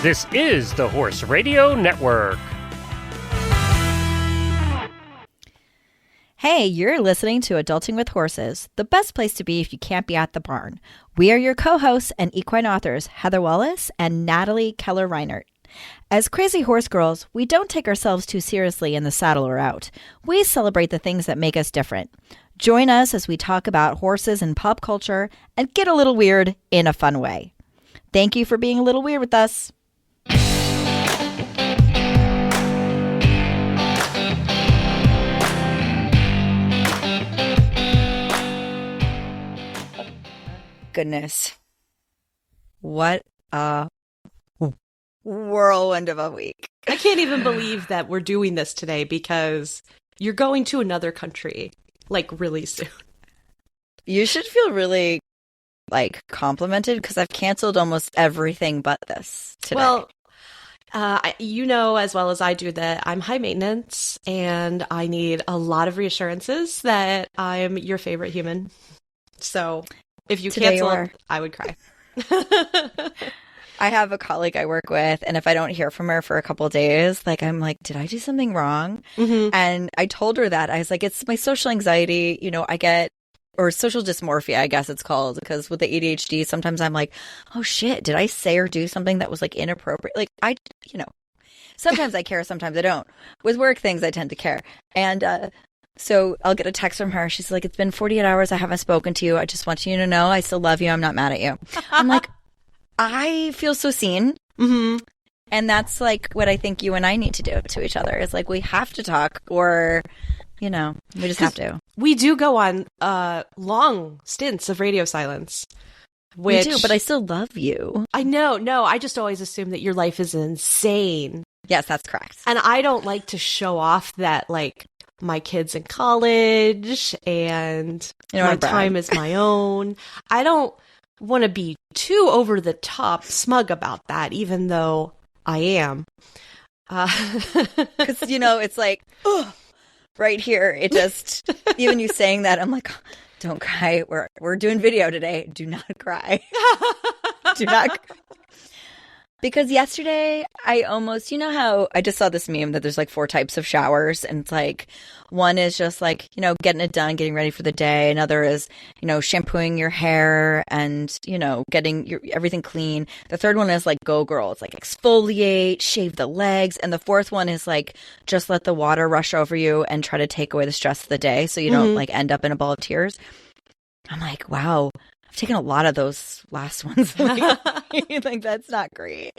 This is the Horse Radio Network. Hey, you're listening to Adulting with Horses, the best place to be if you can't be at the barn. We are your co-hosts and equine authors, Heather Wallace and Natalie Keller-Reinert. As crazy horse girls, we don't take ourselves too seriously in the saddle or out. We celebrate the things that make us different. Join us as we talk about horses and pop culture and get a little weird in a fun way. Thank you for being a little weird with us. Goodness. What a whirlwind of a week. I can't even believe that we're doing this today because you're going to another country, like, really soon. You should feel really, complimented because I've canceled almost everything but this today. Well, you know as well as I do that I'm high maintenance and I need a lot of reassurances that I'm your favorite human. So if you Today cancel, I would cry. I have a colleague I work with, and if I don't hear from her for a couple of days, I'm like, did I do something wrong? Mm-hmm. And I told her that. I was like, it's my social anxiety, I get, or social dysmorphia, I guess it's called, because with the ADHD, sometimes I'm like, oh shit, did I say or do something that was inappropriate? Sometimes I care, sometimes I don't. With work things, I tend to care. And, so I'll get a text from her. She's like, it's been 48 hours. I haven't spoken to you. I just want you to know I still love you. I'm not mad at you. I'm like, I feel so seen. Mm-hmm. And that's what I think you and I need to do to each other is we have to talk or, we just have to. We do go on long stints of radio silence. We do, but I still love you. I know. No, I just always assume that your life is insane. Yes, that's correct. And I don't like to show off that, my kids in college and my time is my own. I don't want to be too over the top smug about that, even though I am. Because, it's ugh, right here. It just, even you saying that, I'm like, don't cry. We're doing video today. Do not cry. Do not cry. Because yesterday, I almost, how I just saw this meme that there's 4 types of showers. And it's one is just getting it done, getting ready for the day. Another is, shampooing your hair and, getting everything clean. The third one is go girl. It's exfoliate, shave the legs. And the fourth one is just let the water rush over you and try to take away the stress of the day. So you don't end up in a ball of tears. I'm like, wow. I've taken a lot of those last ones. That's not great.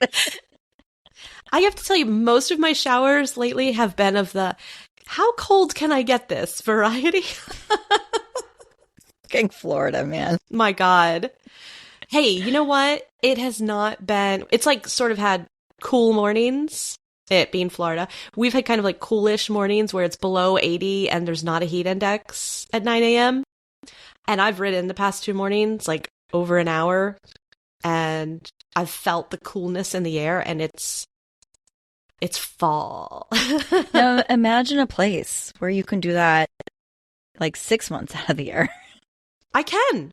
I have to tell you, most of my showers lately have been of the, how cold can I get this variety? Fucking Florida, man. My God. Hey, you know what? It has not been, it's sort of had cool mornings, it being Florida. We've had kind of coolish mornings where it's below 80 and there's not a heat index at 9 a.m. And I've ridden the past 2 mornings, over an hour, and I've felt the coolness in the air, and it's fall. Now, imagine a place where you can do that 6 months out of the year. I can.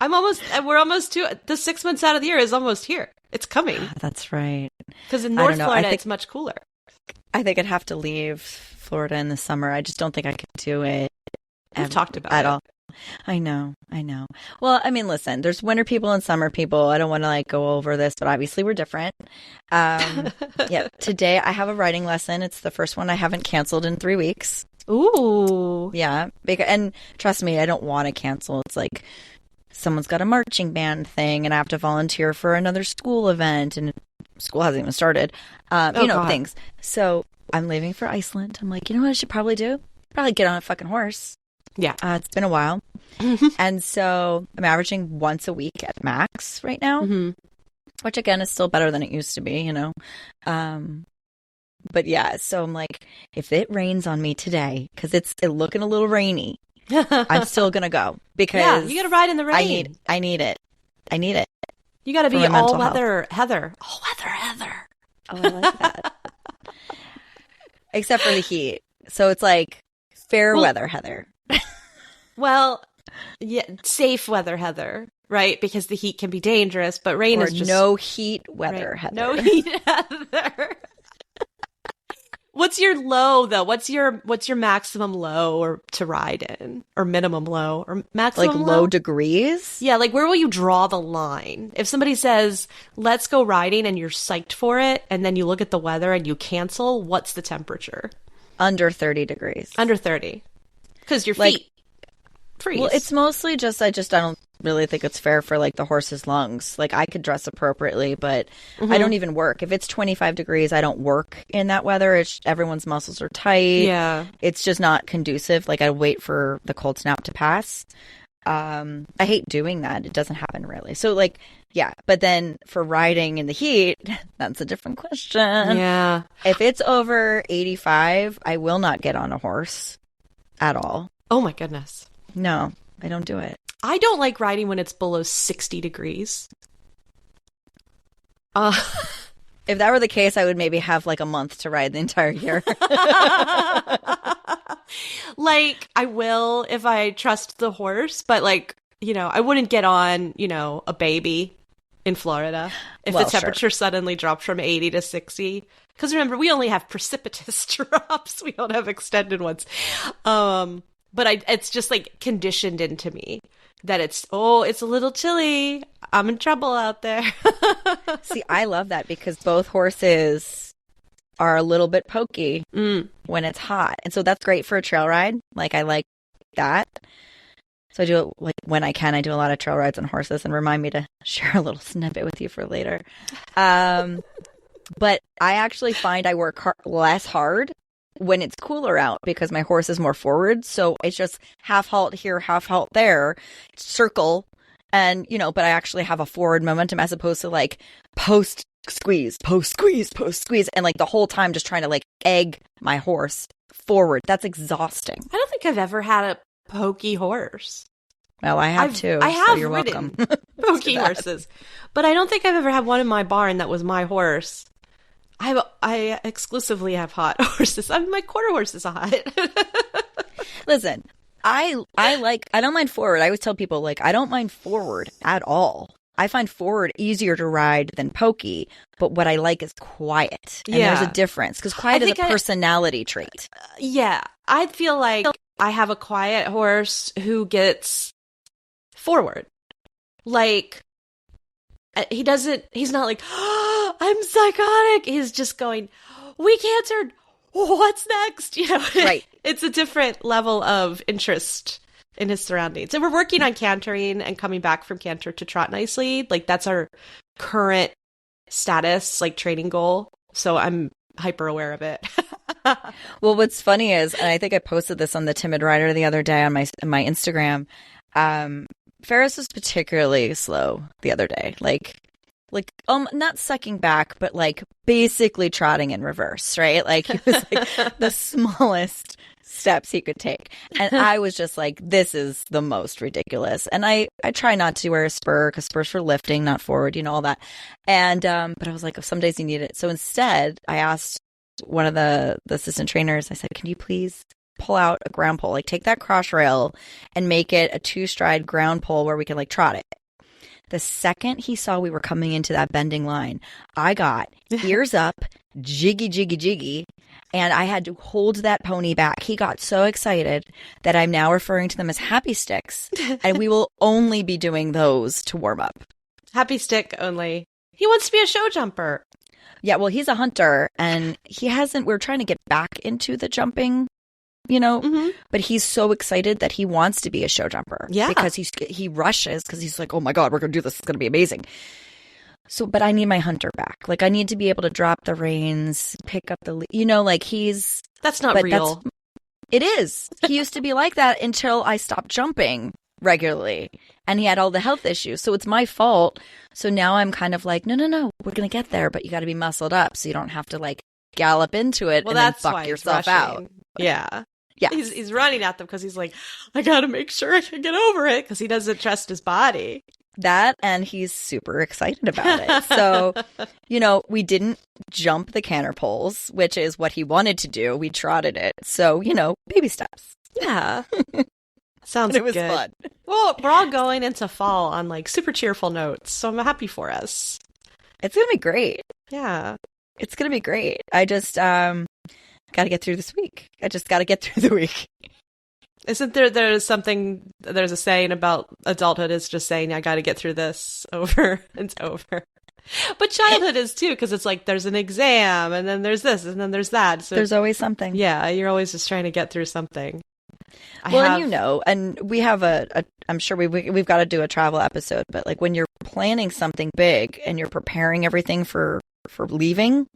We're almost to, the 6 months out of the year is almost here. It's coming. That's right. Because in North Florida, it's much cooler. I think I'd have to leave Florida in the summer. I just don't think I could do it. We've talked about at it. all. I know. Well, listen, there's winter people and summer people. I don't want to go over this, but obviously we're different. Yeah, today I have a riding lesson. It's the first one I haven't canceled in 3 weeks. Ooh. Yeah. And trust me, I don't want to cancel. It's someone's got a marching band thing and I have to volunteer for another school event and school hasn't even started. God. Things. So I'm leaving for Iceland. I'm like, you know what I should probably do? Probably get on a fucking horse. Yeah. It's been a while. And so I'm averaging once a week at max right now, which again is still better than it used to be, But yeah, so I'm like, if it rains on me today, because it's looking a little rainy, I'm still going to go because you got to ride in the rain. I need it. You got to be all weather Heather. All weather Heather. Oh, I like that. Except for the heat. So it's fair weather Heather. Well, Yeah, safe weather, Heather, right? Because the heat can be dangerous, but rain Or is just no heat weather, right. Heather. No heat, Heather. What's your low though? What's your maximum low or to ride in, or minimum low, or maximum Like low degrees? Yeah, like where will you draw the line? If somebody says, "Let's go riding," and you're psyched for it, and then you look at the weather and you cancel, what's the temperature? Under 30 degrees. Under 30. Because your Like, feet freeze. Well, it's mostly just I don't really think it's fair for like the horse's lungs. Like I could dress appropriately, but I don't even work. If it's 25 degrees, I don't work in that weather. Everyone's muscles are tight. Yeah. It's just not conducive. Like I wait for the cold snap to pass. I hate doing that. It doesn't happen really. So like, yeah. But then for riding in the heat, that's a different question. Yeah. If it's over 85, I will not get on a horse at all. Oh my goodness. No, I don't do it. I don't like riding when it's below 60 degrees. If that were the case, I would maybe have like a month to ride the entire year. Like, I will if I trust the horse, but like, I wouldn't get on, a baby in Florida if Well, the temperature suddenly dropped from 80 to 60. Because remember, we only have precipitous drops. We don't have extended ones. But it's just like conditioned into me that it's a little chilly. I'm in trouble out there. See, I love that because both horses are a little bit pokey when it's hot. And so that's great for a trail ride. Like, I like that. So I do it like when I can. I do a lot of trail rides on horses, and remind me to share a little snippet with you for later. But I actually find I work less hard when it's cooler out because my horse is more forward. So it's just half halt here, half halt there, circle. And, but I actually have a forward momentum as opposed to like post squeeze. And like the whole time just trying to like egg my horse forward. That's exhausting. I don't think I've ever had a pokey horse. Well, I have too. I have so you're ridden welcome. pokey horses. But I don't think I've ever had one in my barn that was my horse. I exclusively have hot horses. My quarter horse is hot. Listen, I don't mind forward. I always tell people like I don't mind forward at all. I find forward easier to ride than pokey, but what I like is quiet. And there's a difference because quiet is a personality trait. Yeah, I feel like I have a quiet horse who gets forward. Like he's not like, oh, I'm psychotic. He's just going, we cantered. What's next? Right. It's a different level of interest in his surroundings. And we're working on cantering and coming back from canter to trot nicely. Like that's our current status, like training goal. So I'm hyper aware of it. Well, what's funny is, and I think I posted this on the Timid Rider the other day on my Instagram, Ferris was particularly slow the other day. Like not sucking back, but like basically trotting in reverse, right? Like he was like the smallest steps he could take. And I was just like, this is the most ridiculous. And I try not to wear a spur because spurs for lifting, not forward, all that. And, but I was like, oh, some days you need it. So instead I asked one of the assistant trainers, I said, can you please pull out a ground pole, like take that cross rail and make it a 2-stride ground pole where we can like trot it. The second he saw we were coming into that bending line, I got ears up, jiggy, and I had to hold that pony back. He got so excited that I'm now referring to them as happy sticks, and we will only be doing those to warm up. Happy stick only. He wants to be a show jumper. Yeah, well, he's a hunter, and we're trying to get back into the jumping, but he's so excited that he wants to be a show jumper. Yeah. Because he rushes because he's like, oh my God, we're going to do this. It's going to be amazing. So, but I need my hunter back. Like, I need to be able to drop the reins, pick up the, That's not real. It is. He used to be like that until I stopped jumping regularly. And he had all the health issues. So it's my fault. So now I'm kind of like, no, we're going to get there. But you got to be muscled up so you don't have to like gallop into it and then fuck yourself out. Yeah. Yeah. He's running at them because he's like, I got to make sure I can get over it because he doesn't trust his body. That, and he's super excited about it. So, we didn't jump the canter poles, which is what he wanted to do. We trotted it. So, baby steps. Yeah. Sounds it was good. fun. Well, we're all going into fall on like super cheerful notes, so I'm happy for us. It's going to be great. Yeah. It's going to be great. I just got to get through this week. I just got to get through the week. Isn't there's a saying about adulthood is just saying, I got to get through this over and over. But childhood is too, because it's like there's an exam and then there's this and then there's that. So there's always something. Yeah, you're always just trying to get through something. And we have I'm sure we've got to do a travel episode, but like when you're planning something big and you're preparing everything for leaving,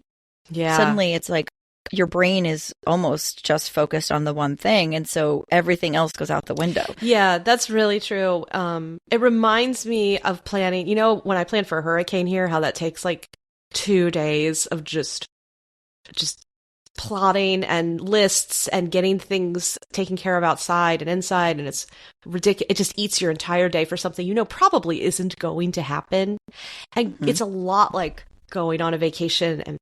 suddenly it's like your brain is almost just focused on the one thing, and so everything else goes out the window. Yeah, that's really true. It reminds me of planning, when I planned for a hurricane here, how that takes like 2 days of just plotting and lists and getting things taken care of outside and inside, and it's ridiculous. It just eats your entire day for something probably isn't going to happen. And it's a lot like going on a vacation and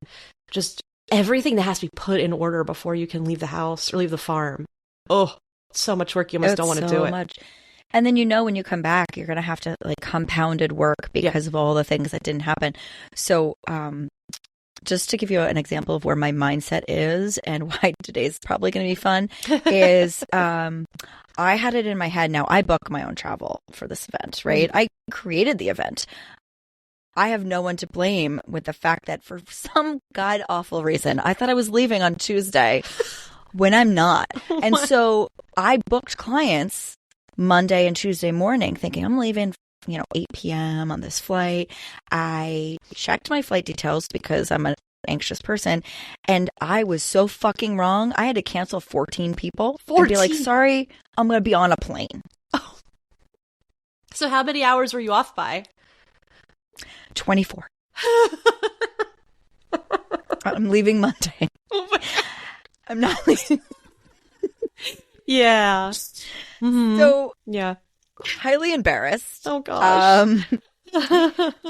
just everything that has to be put in order before you can leave the house or leave the farm. Oh, so much work. You almost don't want to do it. Much. And then when you come back, you're going to have to like compounded work because of all the things that didn't happen. So, just to give you an example of where my mindset is and why today's probably going to be fun is I had it in my head. Now I book my own travel for this event, right? I created the event. I have no one to blame with the fact that for some god awful reason, I thought I was leaving on Tuesday when I'm not. And so I booked clients Monday and Tuesday morning thinking I'm leaving 8 p.m. on this flight. I checked my flight details because I'm an anxious person, and I was so fucking wrong. I had to cancel 14 people. 14? And be like, sorry, I'm going to be on a plane. Oh. So how many hours were you off by? 24. I'm leaving Monday. Oh my God. I'm not leaving. Yeah. Mm-hmm. So, yeah. Highly embarrassed. Oh gosh.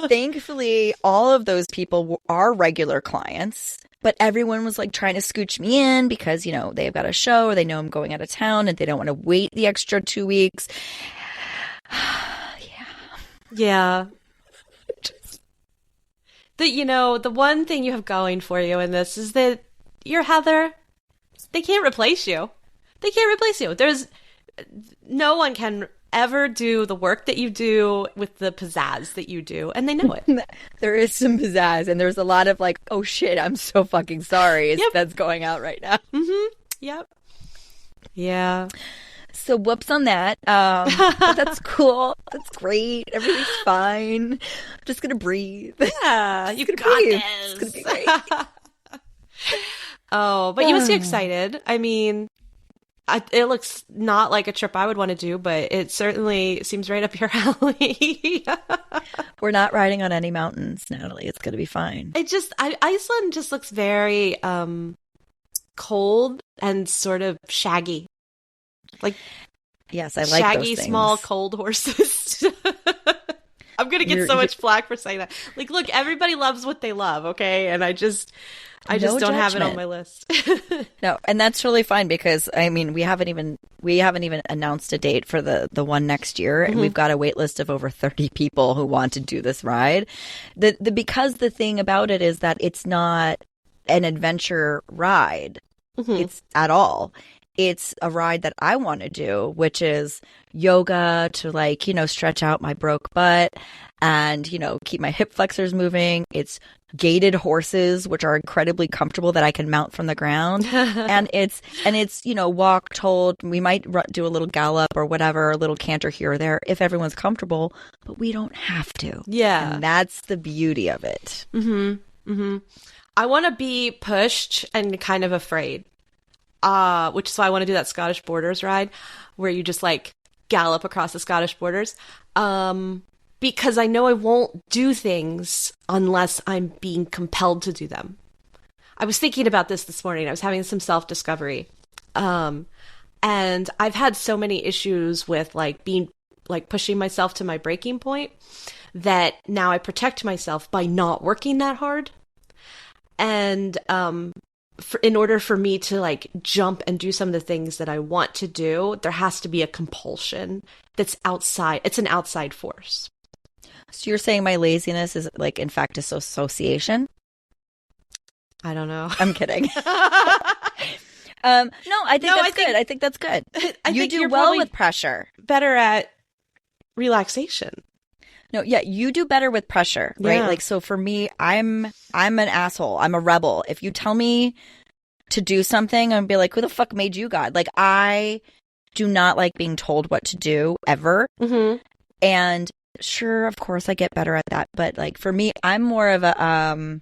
Thankfully, all of those people are regular clients, but everyone was like trying to scooch me in because, they've got a show or they know I'm going out of town and they don't want to wait the extra 2 weeks. Yeah. The one thing you have going for you in this is that you're Heather. They can't replace you. They can't replace you. No one can ever do the work that you do with the pizzazz that you do, and they know it. There is some pizzazz, and there's a lot of like, oh shit, I'm so fucking sorry that's going out right now. Mm-hmm. Yep. Yeah. So whoops on that. But that's cool. That's great. Everything's fine. I'm just going to breathe. Yeah, you got breathe. this. It's going to be great. Oh, but you must be excited. I mean, it looks not like a trip I would want to do, but it certainly seems right up your alley. We're not riding on any mountains, Natalie. It's going to be fine. Iceland just looks very cold and sort of shaggy. Like, yes, I like shaggy, those things. small, cold horses. I'm gonna get so much flack for saying that. Like, look, everybody loves what they love, okay? And I just don't have it on my list. No, and that's really fine because I mean we haven't even announced a date for the one next year, and we've got a wait list of over 30 people who want to do this ride. Because the thing about it is that it's not an adventure ride. It's at all. It's a ride that I want to do, which is yoga to stretch out my broke butt and, keep my hip flexors moving. It's gated horses, which are incredibly comfortable that I can mount from the ground. and it's walk, hold. We might do a little gallop or whatever, a little canter here or there if everyone's comfortable, but we don't have to. Yeah. And that's the beauty of it. Mm-hmm. Mm-hmm. I want to be pushed and kind of afraid. So I want to do that Scottish Borders ride where you just like gallop across the Scottish borders. Because I know I won't do things unless I'm being compelled to do them. I was thinking about this morning. I was having some self-discovery. And I've had so many issues with pushing myself to my breaking point that now I protect myself by not working that hard. And, in order for me to like jump and do some of the things that I want to do, there has to be a compulsion that's outside. It's an outside force. So you're saying my laziness is like, in fact, association? I don't know. I'm kidding. No, I think that's good. I think that's good. You do well with pressure. Better at relaxation. No, yeah, you do better with pressure, right? Yeah. Like, so for me, I'm an asshole. I'm a rebel. If you tell me to do something, I'm be like, who the fuck made you God? Like, I do not like being told what to do ever. Mm-hmm. And sure, of course, I get better at that. But like for me, I'm more of a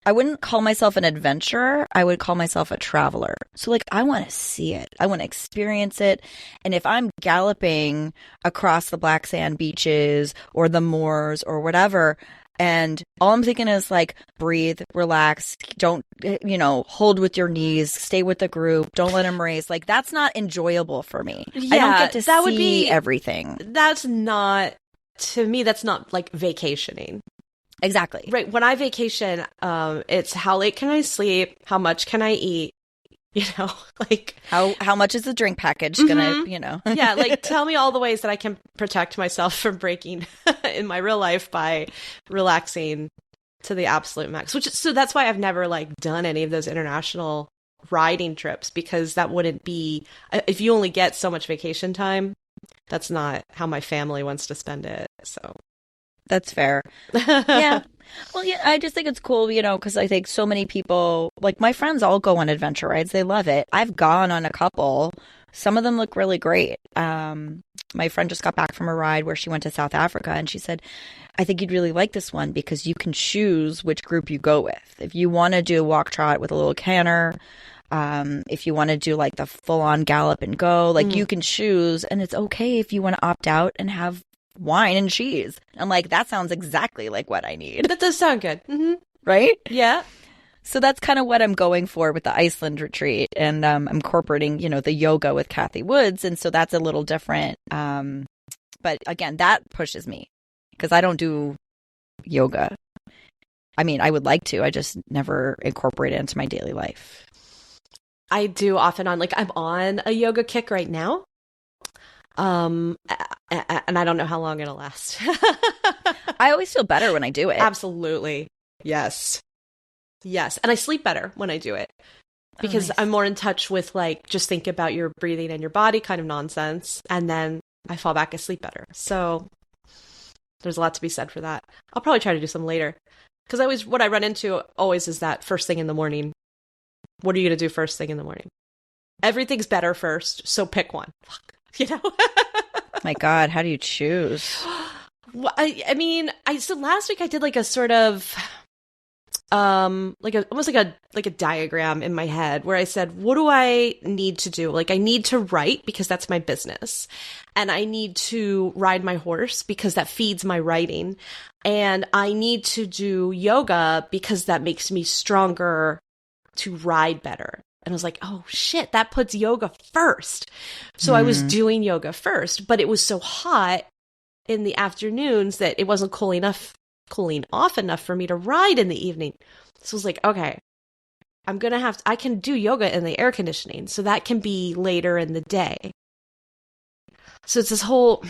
I wouldn't call myself an adventurer. I would call myself a traveler. So like, I want to see it. I want to experience it. And if I'm galloping across the black sand beaches or the moors or whatever, and all I'm thinking is like, breathe, relax, don't, hold with your knees, stay with the group, don't let them race. Like, that's not enjoyable for me. I don't get to see everything. That's not, to me, that's not like vacationing. Exactly. Right. When I vacation, it's how late can I sleep? How much can I eat? Like how much is the drink package gonna, Yeah, like tell me all the ways that I can protect myself from breaking in my real life by relaxing to the absolute max. So that's why I've never like done any of those international riding trips, because that wouldn't be, if you only get so much vacation time, that's not how my family wants to spend it. So that's fair. Yeah. Well, yeah, I just think it's cool, because I think so many people, like my friends all go on adventure rides. They love it. I've gone on a couple. Some of them look really great. My friend just got back from a ride where she went to South Africa, and she said, I think you'd really like this one because you can choose which group you go with. If you want to do a walk trot with a little canter, if you want to do like the full on gallop and go, like you can choose, and it's okay if you want to opt out and have wine and cheese. I'm like, that sounds exactly like what I need. That does sound good. Mm-hmm. Right? Yeah. So that's kind of what I'm going for with the Iceland retreat. And I'm incorporating, the yoga with Kathy Woods. And so that's a little different. But again, that pushes me because I don't do yoga. I mean, I would like to. I just never incorporate it into my daily life. I do off and on. Like, I'm on a yoga kick right now. And I don't know how long it'll last. I always feel better when I do it. Absolutely. Yes. And I sleep better when I do it because nice. I'm more in touch with like, just think about your breathing and your body kind of nonsense. And then I fall back asleep better. So there's a lot to be said for that. I'll probably try to do some later because what I run into always is that first thing in the morning. What are you going to do first thing in the morning? Everything's better first. So pick one. Fuck. My God, how do you choose? Well, I mean, so last week I did like a sort of, almost like a diagram in my head where I said, what do I need to do? Like, I need to write because that's my business, and I need to ride my horse because that feeds my writing, and I need to do yoga because that makes me stronger to ride better. And I was like, oh shit, that puts yoga first. So I was doing yoga first, but it was so hot in the afternoons that it wasn't cooling off enough for me to ride in the evening. So I was like, okay, I can do yoga in the air conditioning. So that can be later in the day. So it's this whole,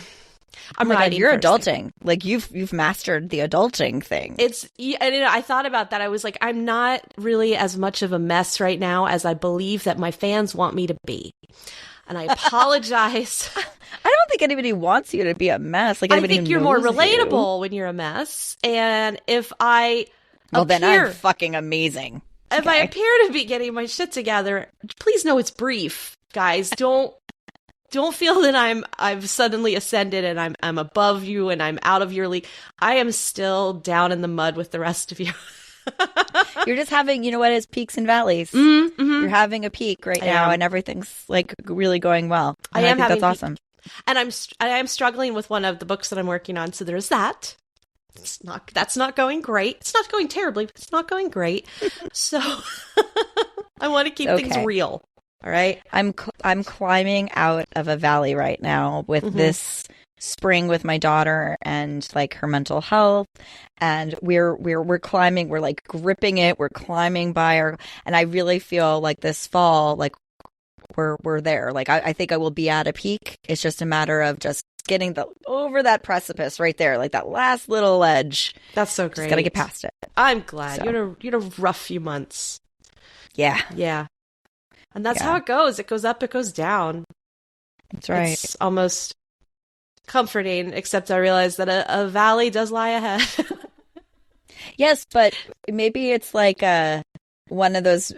I'm riding. You're adulting. Like you've mastered the adulting thing. I thought about that. I was like, I'm not really as much of a mess right now as I believe that my fans want me to be. And I apologize. I don't think anybody wants you to be a mess. Like, I think you're more relatable when you're a mess. And if then I'm fucking amazing. If I appear to be getting my shit together, please know it's brief, guys. Don't feel that I've suddenly ascended and I'm above you and I'm out of your league. I am still down in the mud with the rest of you. You're just having, it's peaks and valleys. Mm-hmm. You're having a peak right now, and everything's like really going well. I think that's awesome. And I am struggling with one of the books that I'm working on. So there's that. That's not going great. It's not going terribly, but it's not going great. So I want to keep things real. All right. I'm climbing out of a valley right now with this spring with my daughter and like her mental health, and we're climbing, we're like gripping it, we're climbing by our, and I really feel like this fall, like we're there. Like I think I will be at a peak. It's just a matter of just getting over that precipice right there, like that last little ledge. That's so great. Just gotta get past it. I'm glad. So. You had a rough few months. Yeah. Yeah. And that's how it goes. It goes up, it goes down. That's right. It's almost comforting, except I realize that a valley does lie ahead. Yes, but maybe it's like one of those,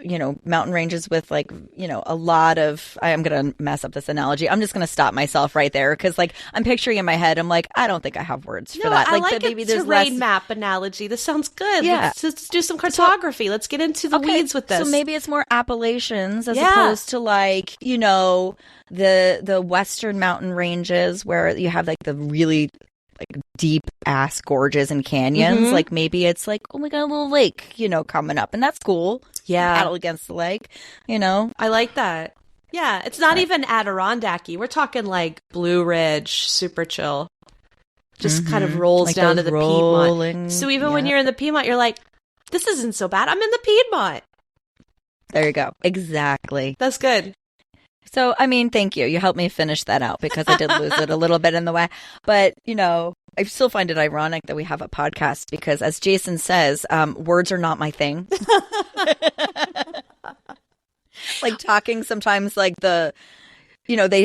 mountain ranges with like, a lot of, I'm going to mess up this analogy. I'm just going to stop myself right there because like I'm picturing in my head, I'm like, I don't think I have words for that. I like that maybe a there's terrain map analogy. This sounds good. Yeah. Let's do some cartography. Let's get into the weeds with this. So maybe it's more Appalachians as opposed to like, the western mountain ranges where you have like the really like deep ass gorges and canyons. Mm-hmm. Like maybe it's like, oh my God, a little lake, coming up, and that's cool. Yeah. Paddle against the lake, I like that. Yeah. It's not even Adirondacky. We're talking like Blue Ridge, super chill. Just kind of rolls like down to the Piedmont. So even when yeah. you're in the Piedmont, you're like, this isn't so bad. I'm in the Piedmont. There you go. Exactly. That's good. So, I mean, thank you. You helped me finish that out because I did lose it a little bit in the way. But, I still find it ironic that we have a podcast because, as Jason says, words are not my thing. Like talking sometimes, like they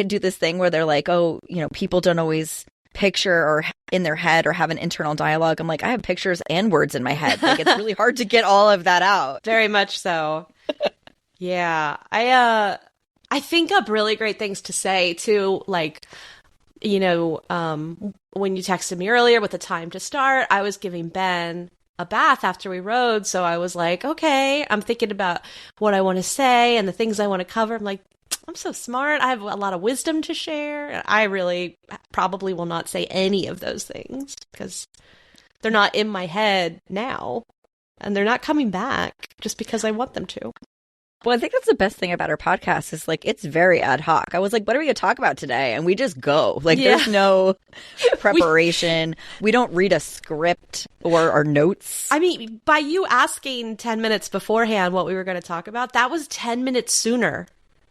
do this thing where they're like, oh, people don't always picture or in their head or have an internal dialogue. I'm like, I have pictures and words in my head. Like, it's really hard to get all of that out. Very much so. Yeah. I think up really great things to say too, like, when you texted me earlier with the time to start, I was giving Ben a bath after we rode. So I was like, okay, I'm thinking about what I want to say and the things I want to cover. I'm like, I'm so smart. I have a lot of wisdom to share. I really probably will not say any of those things because they're not in my head now and they're not coming back just because I want them to. Well, I think that's the best thing about our podcast is like it's very ad hoc. I was like, what are we going to talk about today? And we just go. Like there's no preparation. We don't read a script or our notes. I mean, by you asking 10 minutes beforehand what we were going to talk about, that was 10 minutes sooner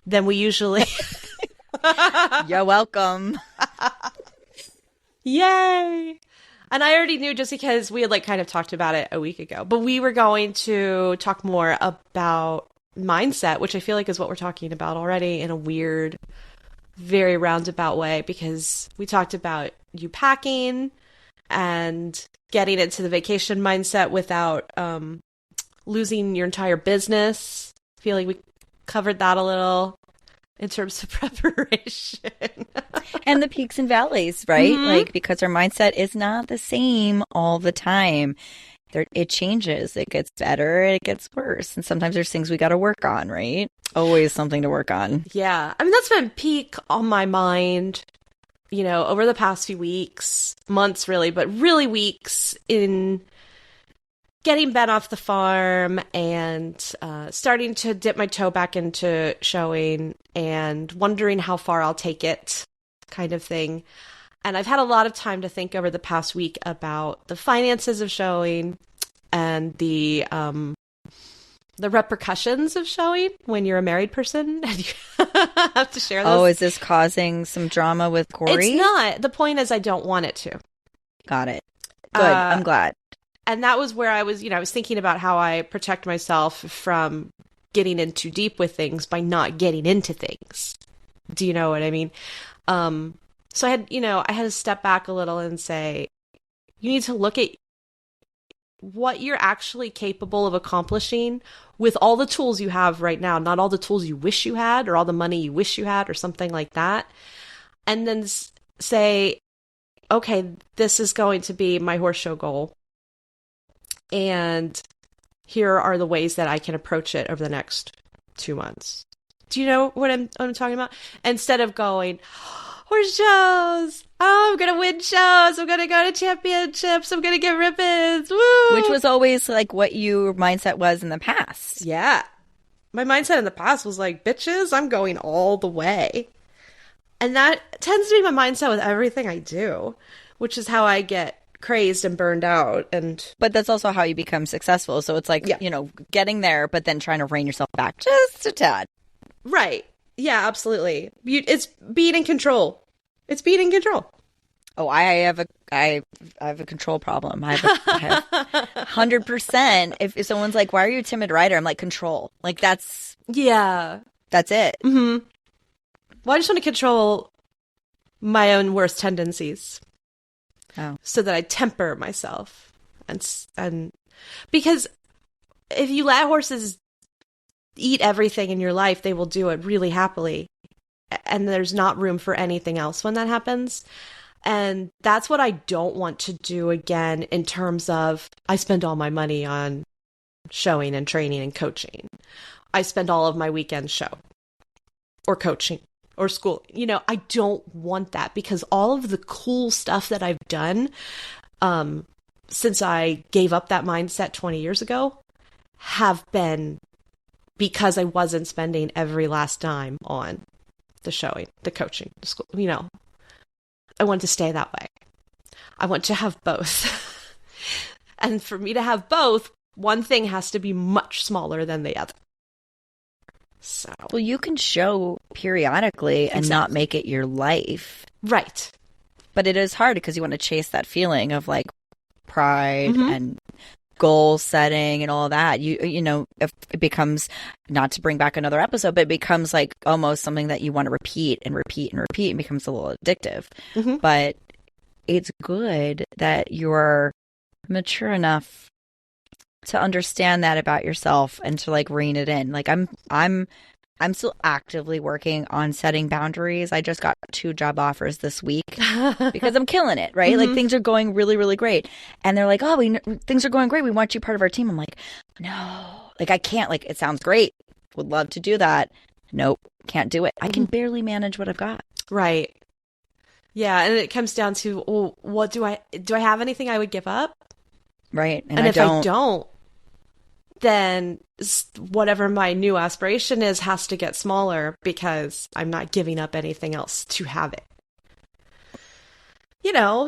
than we usually. You're welcome. Yay. And I already knew just because we had like kind of talked about it a week ago, but we were going to talk more about mindset, which I feel like is what we're talking about already in a weird, very roundabout way, because we talked about you packing and getting into the vacation mindset without losing your entire business. I feel like we covered that a little in terms of preparation. And the peaks and valleys, right? Mm-hmm. Like, because our mindset is not the same all the time. It changes. It gets better. It gets worse. And sometimes there's things we got to work on, right? Always something to work on. Yeah. I mean, that's been peak on my mind, over the past few weeks, months really, but really weeks in getting Ben off the farm and starting to dip my toe back into showing and wondering how far I'll take it kind of thing. And I've had a lot of time to think over the past week about the finances of showing and the repercussions of showing when you're a married person and you have to share those. Oh, is this causing some drama with Corey? It's not. The point is I don't want it to. Got it. Good. I'm glad. And that was where I was, I was thinking about how I protect myself from getting in too deep with things by not getting into things. Do you know what I mean? So I had to step back a little and say, you need to look at what you're actually capable of accomplishing with all the tools you have right now, not all the tools you wish you had or all the money you wish you had or something like that. And then say, okay, this is going to be my horse show goal. And here are the ways that I can approach it over the next 2 months. Do you know what I'm talking about? Instead of going, horse shows, oh, I'm going to win shows, I'm going to go to championships, I'm going to get ribbons, woo! Which was always like what your mindset was in the past. Yeah. My mindset in the past was like, bitches, I'm going all the way. And that tends to be my mindset with everything I do, which is how I get crazed and burned out. But that's also how you become successful. So it's like, getting there, but then trying to rein yourself back just a tad. Right. Yeah, absolutely. It's being in control. It's being in control. Oh, I have a control problem. I have 100%. If someone's like, "Why are you a timid writer?" I'm like, "Control." Like that's it. Mm-hmm. Well, I just want to control my own worst tendencies, so that I temper myself, and because if you let horses eat everything in your life, they will do it really happily, and there's not room for anything else when that happens. And that's what I don't want to do again in terms of I spend all my money on showing and training and coaching. I spend all of my weekends show or coaching or school. I don't want that because all of the cool stuff that I've done since I gave up that mindset 20 years ago have been because I wasn't spending every last dime on the showing, the coaching, the school, I want to stay that way. I want to have both. And for me to have both, one thing has to be much smaller than the other. So, well, you can show periodically and not make it your life. Right. But it is hard because you want to chase that feeling of like pride and goal setting and all that. If it becomes, not to bring back another episode, but it becomes like almost something that you want to repeat and repeat and repeat and becomes a little addictive. But it's good that you're mature enough to understand that about yourself and to like rein it in. Like I'm still actively working on setting boundaries. I just got 2 job offers this week because I'm killing it, right? Like things are going really, really great. And they're like, "Oh, things are going great. We want you part of our team." I'm like, "No, like I can't, like it sounds great. Would love to do that. Nope, can't do it. I can barely manage what I've got." Right. Yeah. And it comes down to, well, what do I have anything I would give up? Right. And if I don't, then whatever my new aspiration is has to get smaller because I'm not giving up anything else to have it.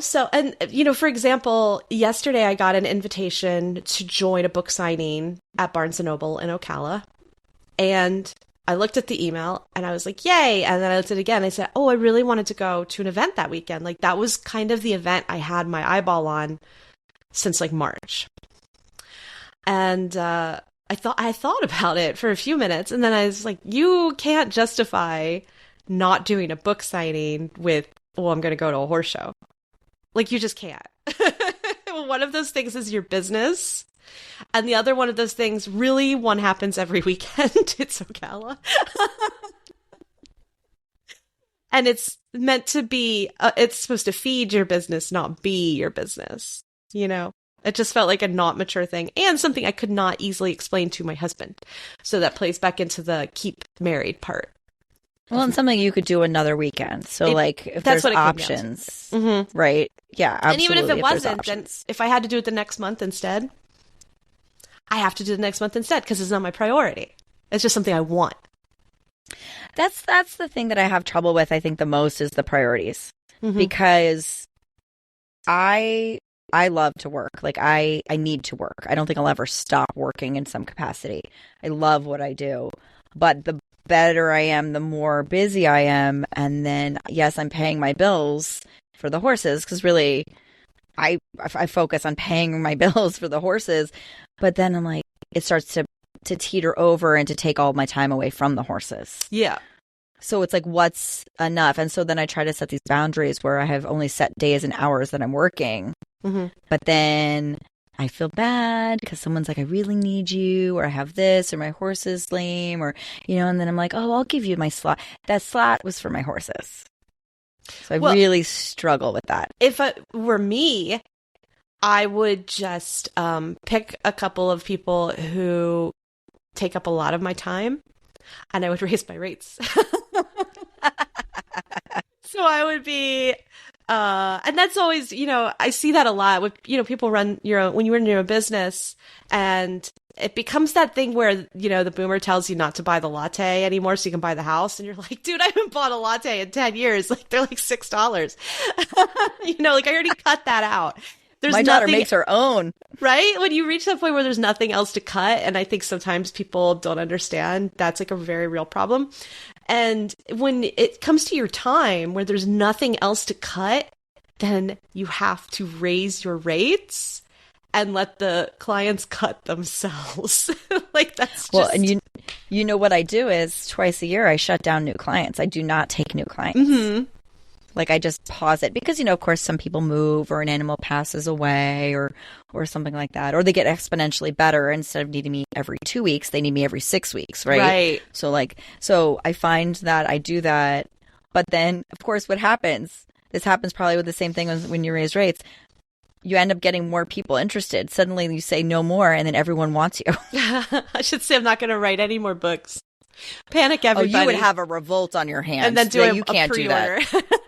So, and, for example, yesterday I got an invitation to join a book signing at Barnes & Noble in Ocala. And I looked at the email and I was like, yay. And then I looked at it again. I said, oh, I really wanted to go to an event that weekend. Like that was kind of the event I had my eyeball on since like March. And I thought about it for a few minutes, and then I was like, you can't justify not doing a book signing with, well, I'm going to go to a horse show. Like, you just can't. One of those things is your business, and the other one of those things, really, one happens every weekend. It's Ocala. And it's meant to be, it's supposed to feed your business, not be your business, It just felt like a not mature thing and something I could not easily explain to my husband. So that plays back into the keep married part. Well, and something you could do another weekend. So if there's options, right? Yeah, absolutely. And even if it wasn't, then if I had to do it the next month instead, I have to do it the next month instead because it's not my priority. It's just something I want. That's the thing that I have trouble with, I think, the most is the priorities. Because I love to work. Like I need to work. I don't think I'll ever stop working in some capacity. I love what I do. But the better I am, the more busy I am. And then, yes, I'm paying my bills for the horses because really I focus on paying my bills for the horses. But then I'm like, it starts to teeter over and to take all my time away from the horses. Yeah. So it's like, what's enough? And so then I try to set these boundaries where I have only set days and hours that I'm working. But then I feel bad because someone's like, I really need you, or I have this, or my horse is lame, or, and then I'm like, oh, I'll give you my slot. That slot was for my horses. So I really struggle with that. If it were me, I would just pick a couple of people who take up a lot of my time, and I would raise my rates. So I would be... and that's always, I see that a lot with, people run when you run your own business and it becomes that thing where, you know, the boomer tells you not to buy the latte anymore so you can buy the house. And you're like, dude, I haven't bought a latte in 10 years. Like, they're like $6. You know, like I already cut that out. My daughter makes her own. Right? When you reach that point where there's nothing else to cut, and I think sometimes people don't understand, that's like a very real problem. And when it comes to your time where there's nothing else to cut, then you have to raise your rates and let the clients cut themselves. Like that's just... Well, and you know what I do is twice a year I shut down new clients. I do not take new clients. Mm-hmm. Like I just pause it because, you know, of course, some people move or an animal passes away or something like that. Or they get exponentially better. Instead of needing me every 2 weeks, they need me every 6 weeks, right? Right. So I find that I do that. But then, of course, what happens, this happens probably with the same thing when you raise rates, you end up getting more people interested. Suddenly you say no more and then everyone wants you. I should say I'm not going to write any more books. Panic everybody. Oh, you would have a revolt on your hands. And then do you can't pre-order. do that.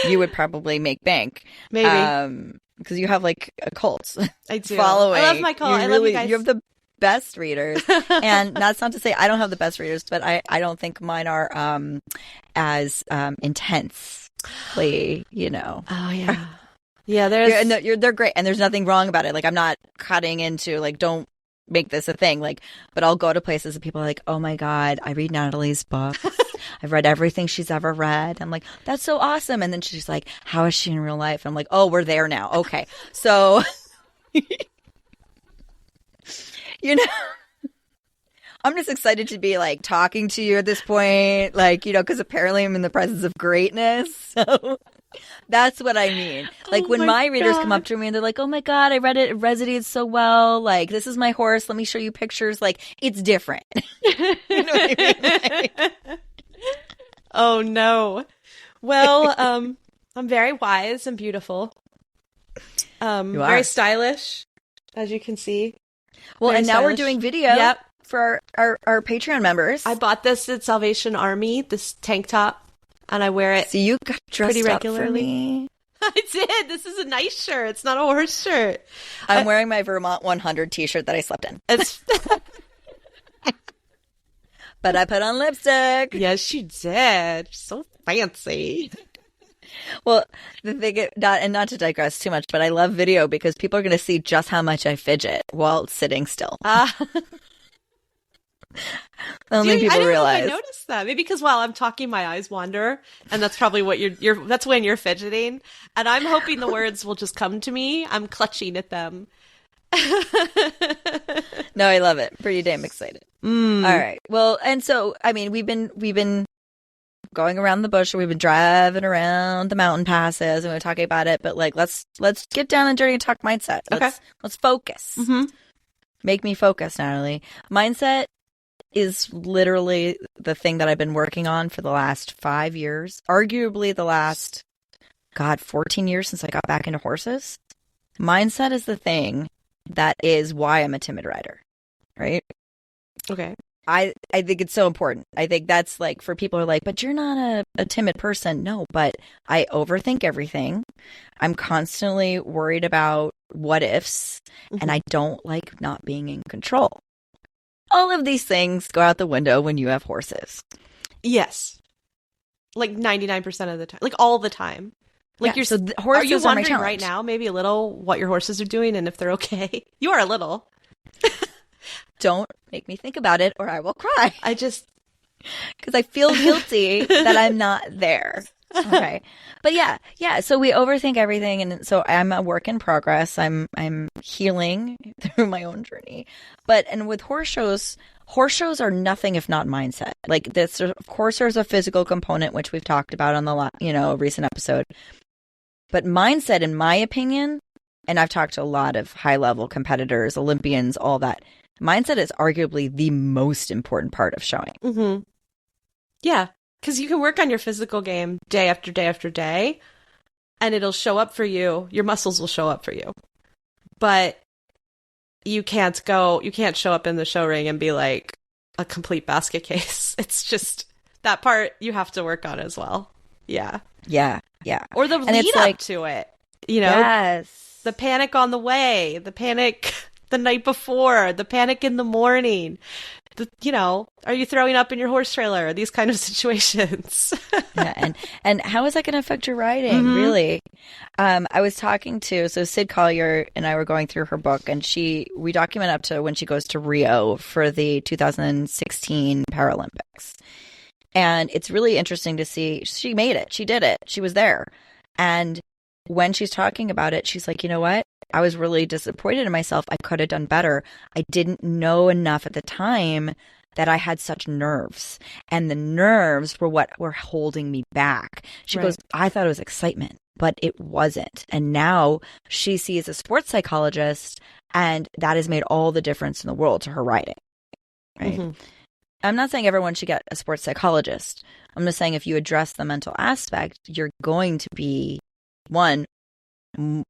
You would probably make bank. Maybe. Because you have like a cult. I do. Following. I love my cult. I love you guys. You have the best readers. And that's not to say I don't have the best readers, but I don't think mine are as intensely, you know. Oh, yeah. Yeah, they're great. And there's nothing wrong about it. Like, I'm not cutting into, like, don't make this a thing. Like, but I'll go to places and people are like, oh my God, I read Natalie's books. I've read everything she's ever read. I'm like, that's so awesome. And then she's like, how is she in real life? And I'm like, oh, we're there now. Okay. So, you know, I'm just excited to be like talking to you at this point. Like, you know, because apparently I'm in the presence of greatness. So that's what I mean. Like when my readers come up to me and they're like, oh my God, I read it. It resonated so well. Like, this is my horse. Let me show you pictures. Like, it's different. You know what I mean? Like, oh no. Well, I'm very wise and beautiful. Very stylish, as you can see. Well, very and now stylish. we're doing video for our Patreon members. I bought this at Salvation Army, this tank top, and I wear it. So you got dressed pretty regularly. Up for me. I did. This is a nice shirt. It's not a horse shirt. I'm wearing my Vermont 100 t-shirt that I slept in. It's but I put on lipstick. Yes, you did. So fancy. Well, the thing, not to digress too much, but I love video because people are going to see just how much I fidget while sitting still. Only people realize. I noticed that. Maybe because while I'm talking, my eyes wander, and that's probably what that's when you're fidgeting. And I'm hoping the words will just come to me. I'm clutching at them. No, I love it. Pretty damn excited. All right. Well, and so I mean, we've been going around the bush. We've been driving around the mountain passes, and we're talking about it. But like, let's get down and dirty and talk mindset. Let's focus. Mm-hmm. Make me focus, Natalie. Mindset is literally the thing that I've been working on for the last 5 years. Arguably the last, 14 years since I got back into horses. Mindset is the thing that is why I'm a timid rider, right? Okay. I think it's so important. I think that's like for people who are like, but you're not a timid person. No, but I overthink everything. I'm constantly worried about what ifs, and I don't like not being in control. All of these things go out the window when you have horses. Yes. Like 99% of the time. Like all the time. Like so horses are you wondering right now maybe a little what your horses are doing and if they're okay? You are a little. Don't make me think about it or I will cry. Because I feel guilty that I'm not there. Okay. But yeah. So we overthink everything. And so I'm a work in progress. I'm healing through my own journey. And with horse shows are nothing if not mindset. Like this, of course, there's a physical component, which we've talked about on the recent episode. But mindset, in my opinion, and I've talked to a lot of high level competitors, Olympians, all that. Mindset is arguably the most important part of showing. Mm-hmm. Yeah, because you can work on your physical game day after day after day, and it'll show up for you. Your muscles will show up for you. But you can't show up in the show ring and be like a complete basket case. It's just that part you have to work on as well. Yeah. Yeah. Or the lead up to it. You know? Yes. The panic on the way, the panic the night before, the panic in the morning. Are you throwing up in your horse trailer? These kind of situations. Yeah, and how is that going to affect your riding, really? I was talking to, Sid Collier and I were going through her book, and we document up to when she goes to Rio for the 2016 Paralympics. And it's really interesting to see, she made it. She did it. She was there. And when she's talking about it, she's like, you know what? I was really disappointed in myself. I could have done better. I didn't know enough at the time that I had such nerves. And the nerves were what were holding me back. She goes, I thought it was excitement, but it wasn't. And now she sees a sports psychologist, and that has made all the difference in the world to her riding. Right? Mm-hmm. I'm not saying everyone should get a sports psychologist. I'm just saying if you address the mental aspect, you're going to be, one,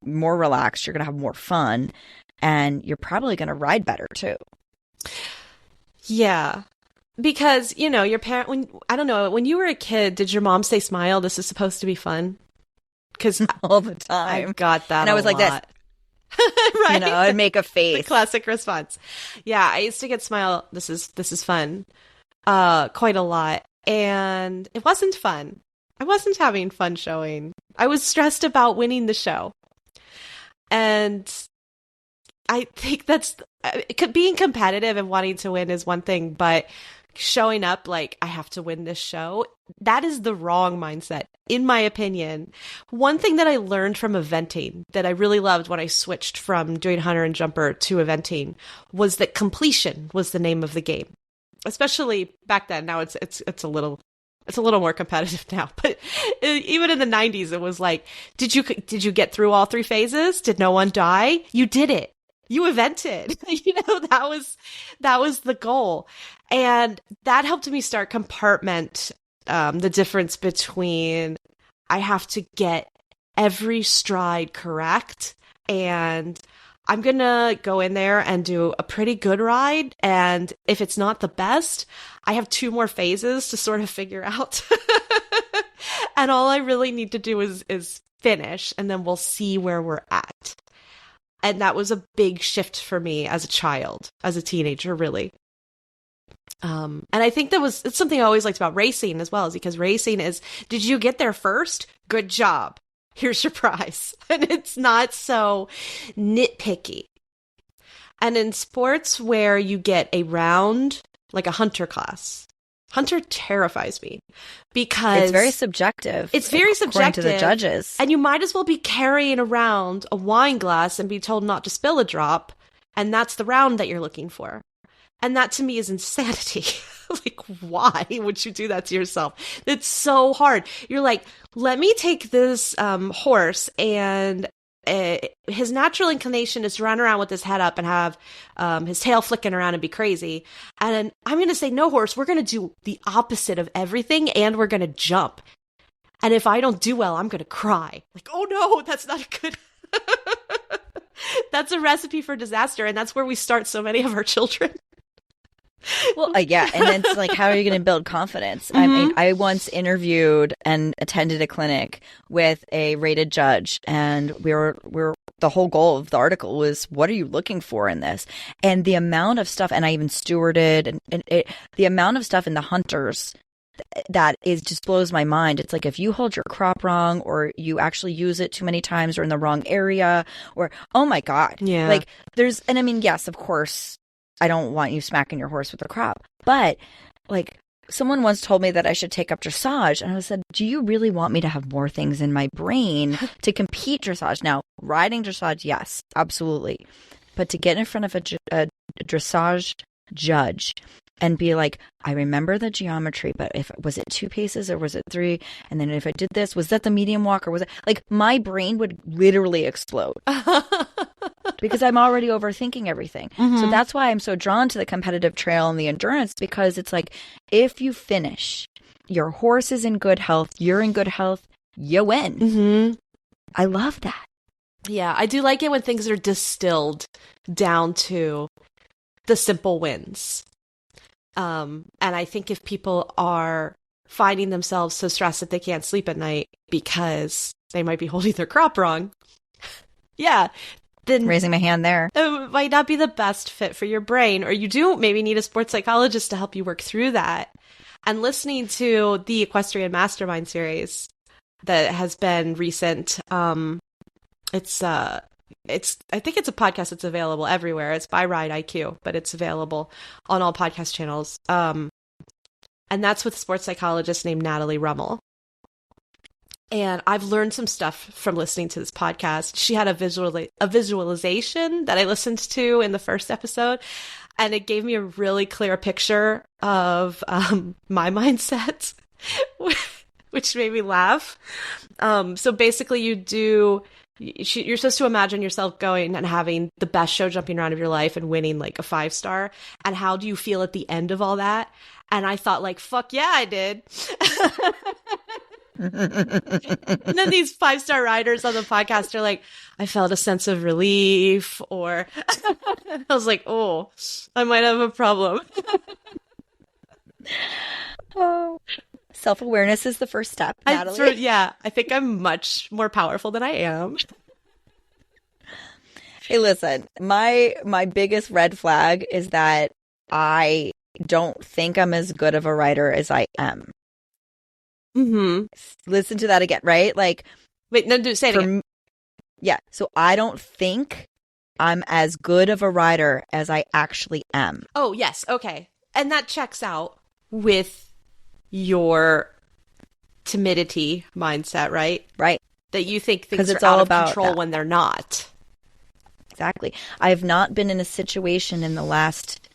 more relaxed, you're going to have more fun, and you're probably going to ride better too. Yeah. Because, your parent, when you were a kid, did your mom say, smile, this is supposed to be fun? Because all the time. I got that. And I was like this. Right? I'd make a face. The classic response. Yeah, I used to get smile, this is fun, quite a lot. And it wasn't fun. I wasn't having fun showing. I was stressed about winning the show. And I think being competitive and wanting to win is one thing, but showing up like I have to win this show, that is the wrong mindset, in my opinion. One thing that I learned from eventing that I really loved when I switched from doing hunter and jumper to eventing was that completion was the name of the game, especially back then. Now it's a little more competitive now, but even in the 90s, it was like, did you get through all three phases? Did no one die? You did it. You evented. That was the goal. And that helped me start compartment the difference between I have to get every stride correct, and I'm going to go in there and do a pretty good ride. And if it's not the best, I have 2 more phases to sort of figure out. And all I really need to do is finish, and then we'll see where we're at. And that was a big shift for me as a child, as a teenager, really. And I think it's something I always liked about racing as well, is because racing is, did you get there first? Good job. Here's your prize. And it's not so nitpicky. And in sports where you get a round, like a hunter class, hunter terrifies me because it's very subjective. It's very subjective to the judges. And you might as well be carrying around a wine glass and be told not to spill a drop. And that's the round that you're looking for. And that to me is insanity. Like, why would you do that to yourself? It's so hard. You're like, let me take this horse, and his natural inclination is to run around with his head up and have his tail flicking around and be crazy. And I'm going to say, no, horse, we're going to do the opposite of everything, and we're going to jump. And if I don't do well, I'm going to cry. Like, oh no, that's not a good... That's a recipe for disaster, and that's where we start so many of our children. Well, yeah, and then it's like, how are you going to build confidence? Mm-hmm. I mean, I once interviewed and attended a clinic with a rated judge, and we're the whole goal of the article was, what are you looking for in this? And the amount of stuff, and I even stewarded, the amount of stuff in the hunters that is just blows my mind. It's like, if you hold your crop wrong, or you actually use it too many times, or in the wrong area, or, oh my God. Yeah. Like, and I mean, yes, of course, I don't want you smacking your horse with a crop. But, like, someone once told me that I should take up dressage. And I said, do you really want me to have more things in my brain to compete dressage? Now, riding dressage, yes, absolutely. But to get in front of a dressage judge and be like, I remember the geometry, but was it 2 paces or was it 3? And then if I did this, was that the medium walk, or was it, like, my brain would literally explode. Because I'm already overthinking everything. Mm-hmm. So that's why I'm so drawn to the competitive trail and the endurance, because it's like, if you finish, your horse is in good health, you're in good health, you win. Mm-hmm. I love that. Yeah, I do like it when things are distilled down to the simple wins. And I think if people are finding themselves so stressed that they can't sleep at night because they might be holding their crop wrong, yeah, then raising my hand there. it might not be the best fit for your brain, or you do maybe need a sports psychologist to help you work through that. And listening to the Equestrian Mastermind series that has been recent, it's I think it's a podcast that's available everywhere. It's by Ride IQ, but it's available on all podcast channels. And that's with a sports psychologist named Natalie Rummel. And I've learned some stuff from listening to this podcast. She had a visualization that I listened to in the first episode, and it gave me a really clear picture of my mindset, which made me laugh. So basically you're supposed to imagine yourself going and having the best show jumping round of your life and winning like a 5-star. And how do you feel at the end of all that? And I thought like, fuck yeah, I did. And then these 5-star riders on the podcast are like, I felt a sense of relief, or I was like, oh, I might have a problem. Oh, self-awareness is the first step, Natalie. I think I'm much more powerful than I am. Hey, listen, my biggest red flag is that I don't think I'm as good of a writer as I am. Mm-hmm. Listen to that again, right? Like, wait, no, say it again. Yeah, so I don't think I'm as good of a writer as I actually am. Oh, yes, okay. And that checks out with your timidity mindset, right? Right. That you think things it's are all out of about control that. when they're not. Exactly. I have not been in a situation in the last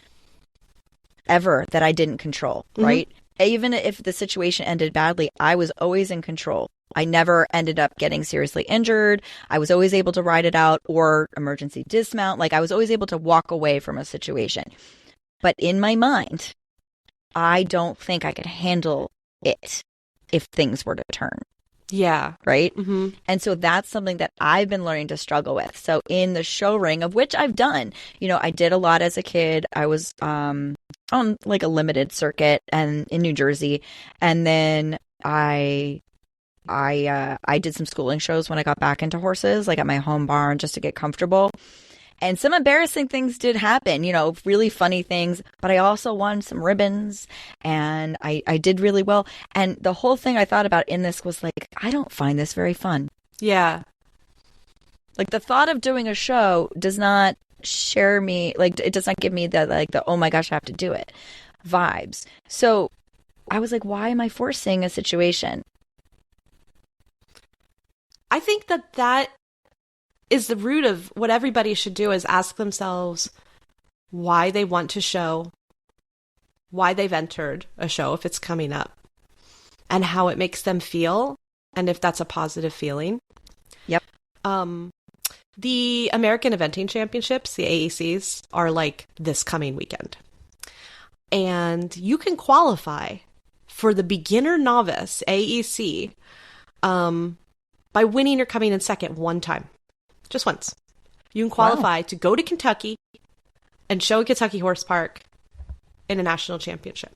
ever that I didn't control, right? Even if the situation ended badly, I was always in control. I never ended up getting seriously injured. I was always able to ride it out or emergency dismount. Like, I was always able to walk away from a situation. But in my mind, I don't think I could handle it if things were to turn. Yeah. Right? Mm-hmm. And so that's something that I've been learning to struggle with. So in the show ring, of which I've done, I did a lot as a kid. I was on like a limited circuit and in New Jersey. And then I did some schooling shows when I got back into horses, like at my home barn, just to get comfortable. And some embarrassing things did happen, really funny things, but I also won some ribbons and I did really well. And the whole thing I thought about in this was like, I don't find this very fun. Yeah. Like, the thought of doing a show does not share me, like, it does not give me the, oh my gosh, I have to do it vibes. So I was like, why am I forcing a situation? I think that is the root of what everybody should do, is ask themselves why they want to show, why they've entered a show if it's coming up, and how it makes them feel, and if that's a positive feeling. Yep. The American Eventing Championships, the AECs, are like this coming weekend. And you can qualify for the beginner novice AEC by winning or coming in second one time. Just once. You can qualify to go to Kentucky and show at Kentucky Horse Park in a national championship.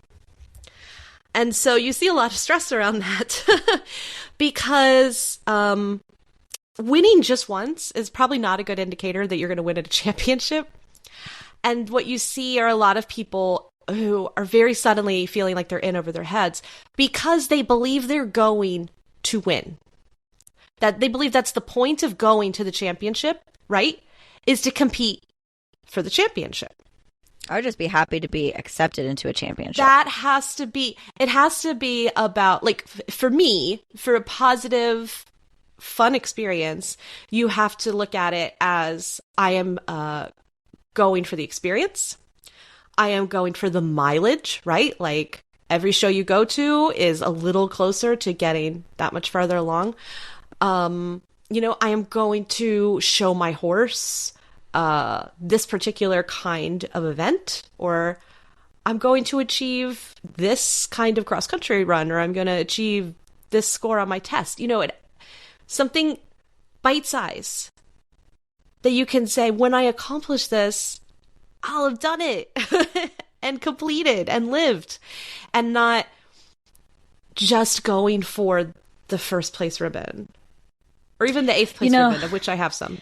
And so you see a lot of stress around that because winning just once is probably not a good indicator that you're going to win at a championship. And what you see are a lot of people who are very suddenly feeling like they're in over their heads because they believe they're going to win. That they believe that's the point of going to the championship, right? Is to compete for the championship. I would just be happy to be accepted into a championship. It has to be about, like, for me, for a positive, fun experience, you have to look at it as, I am going for the experience. I am going for the mileage, right? Like, every show you go to is a little closer to getting that much farther along. I am going to show my horse this particular kind of event, or I'm going to achieve this kind of cross-country run, or I'm going to achieve this score on my test. Something bite-size that you can say, when I accomplish this, I'll have done it and completed and lived, and not just going for the first place ribbon. Or even the 8th place ribbon, of which I have some.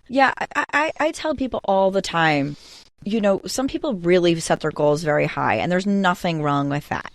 Yeah, I tell people all the time, some people really set their goals very high, and there's nothing wrong with that.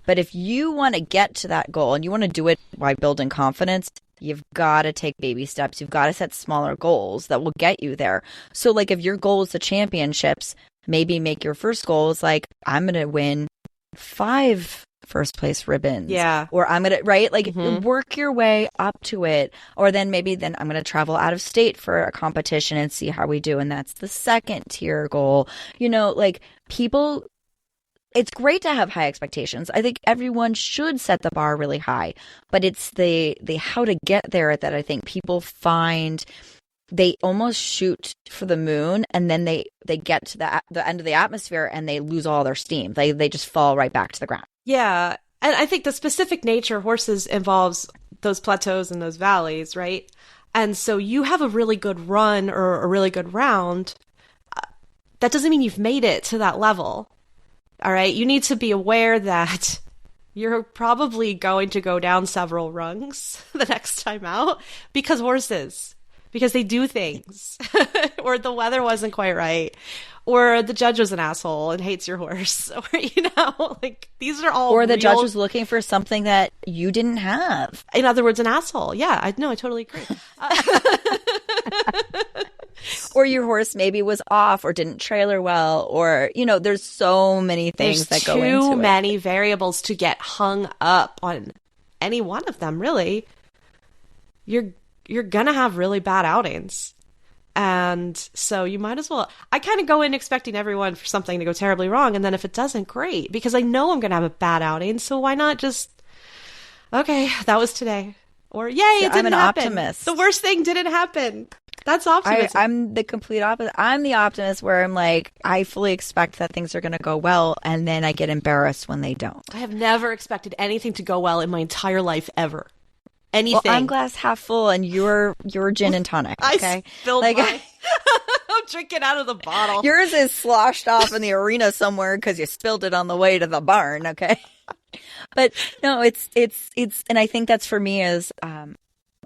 But if you want to get to that goal and you want to do it by building confidence, you've got to take baby steps. You've got to set smaller goals that will get you there. So, like, if your goal is the championships, maybe make your first goal is like, I'm going to win 5 first place ribbons. Yeah. Or I'm going to, right? Like, Mhm. work your way up to it. Or then maybe then I'm going to travel out of state for a competition and see how we do. And that's the second tier goal. Like, people, it's great to have high expectations. I think everyone should set the bar really high, but it's the how to get there that I think people find they almost shoot for the moon, and then they get to the end of the atmosphere and they lose all their steam. They just fall right back to the ground. Yeah. And I think the specific nature of horses involves those plateaus and those valleys, right? And so you have a really good run or a really good round. That doesn't mean you've made it to that level. All right. You need to be aware that you're probably going to go down several rungs the next time out because they do things, or the weather wasn't quite right, or the judge was an asshole and hates your horse, or, like, these are all Or the real... judge was looking for something that you didn't have. In other words, an asshole. Yeah, I totally agree. Or your horse maybe was off or didn't trailer well, or, there's so many things that go into it. Too many variables to get hung up on any one of them, really. You're going to have really bad outings. And so you might as well. I kind of go in expecting everyone for something to go terribly wrong. And then if it doesn't, great, because I know I'm going to have a bad outing. So why not just, okay, that was today. Or, yay, it didn't happen. I'm an optimist. The worst thing didn't happen. That's optimism. I'm the complete opposite. I'm the optimist where I'm like, I fully expect that things are going to go well, and then I get embarrassed when they don't. I have never expected anything to go well in my entire life, ever. Anything. Well, I'm glass half full, and you're gin and tonic, okay? I spilled mine. I'm drinking out of the bottle. Yours is sloshed off in the arena somewhere because you spilled it on the way to the barn, okay? But no, it's, and I think that's for me is,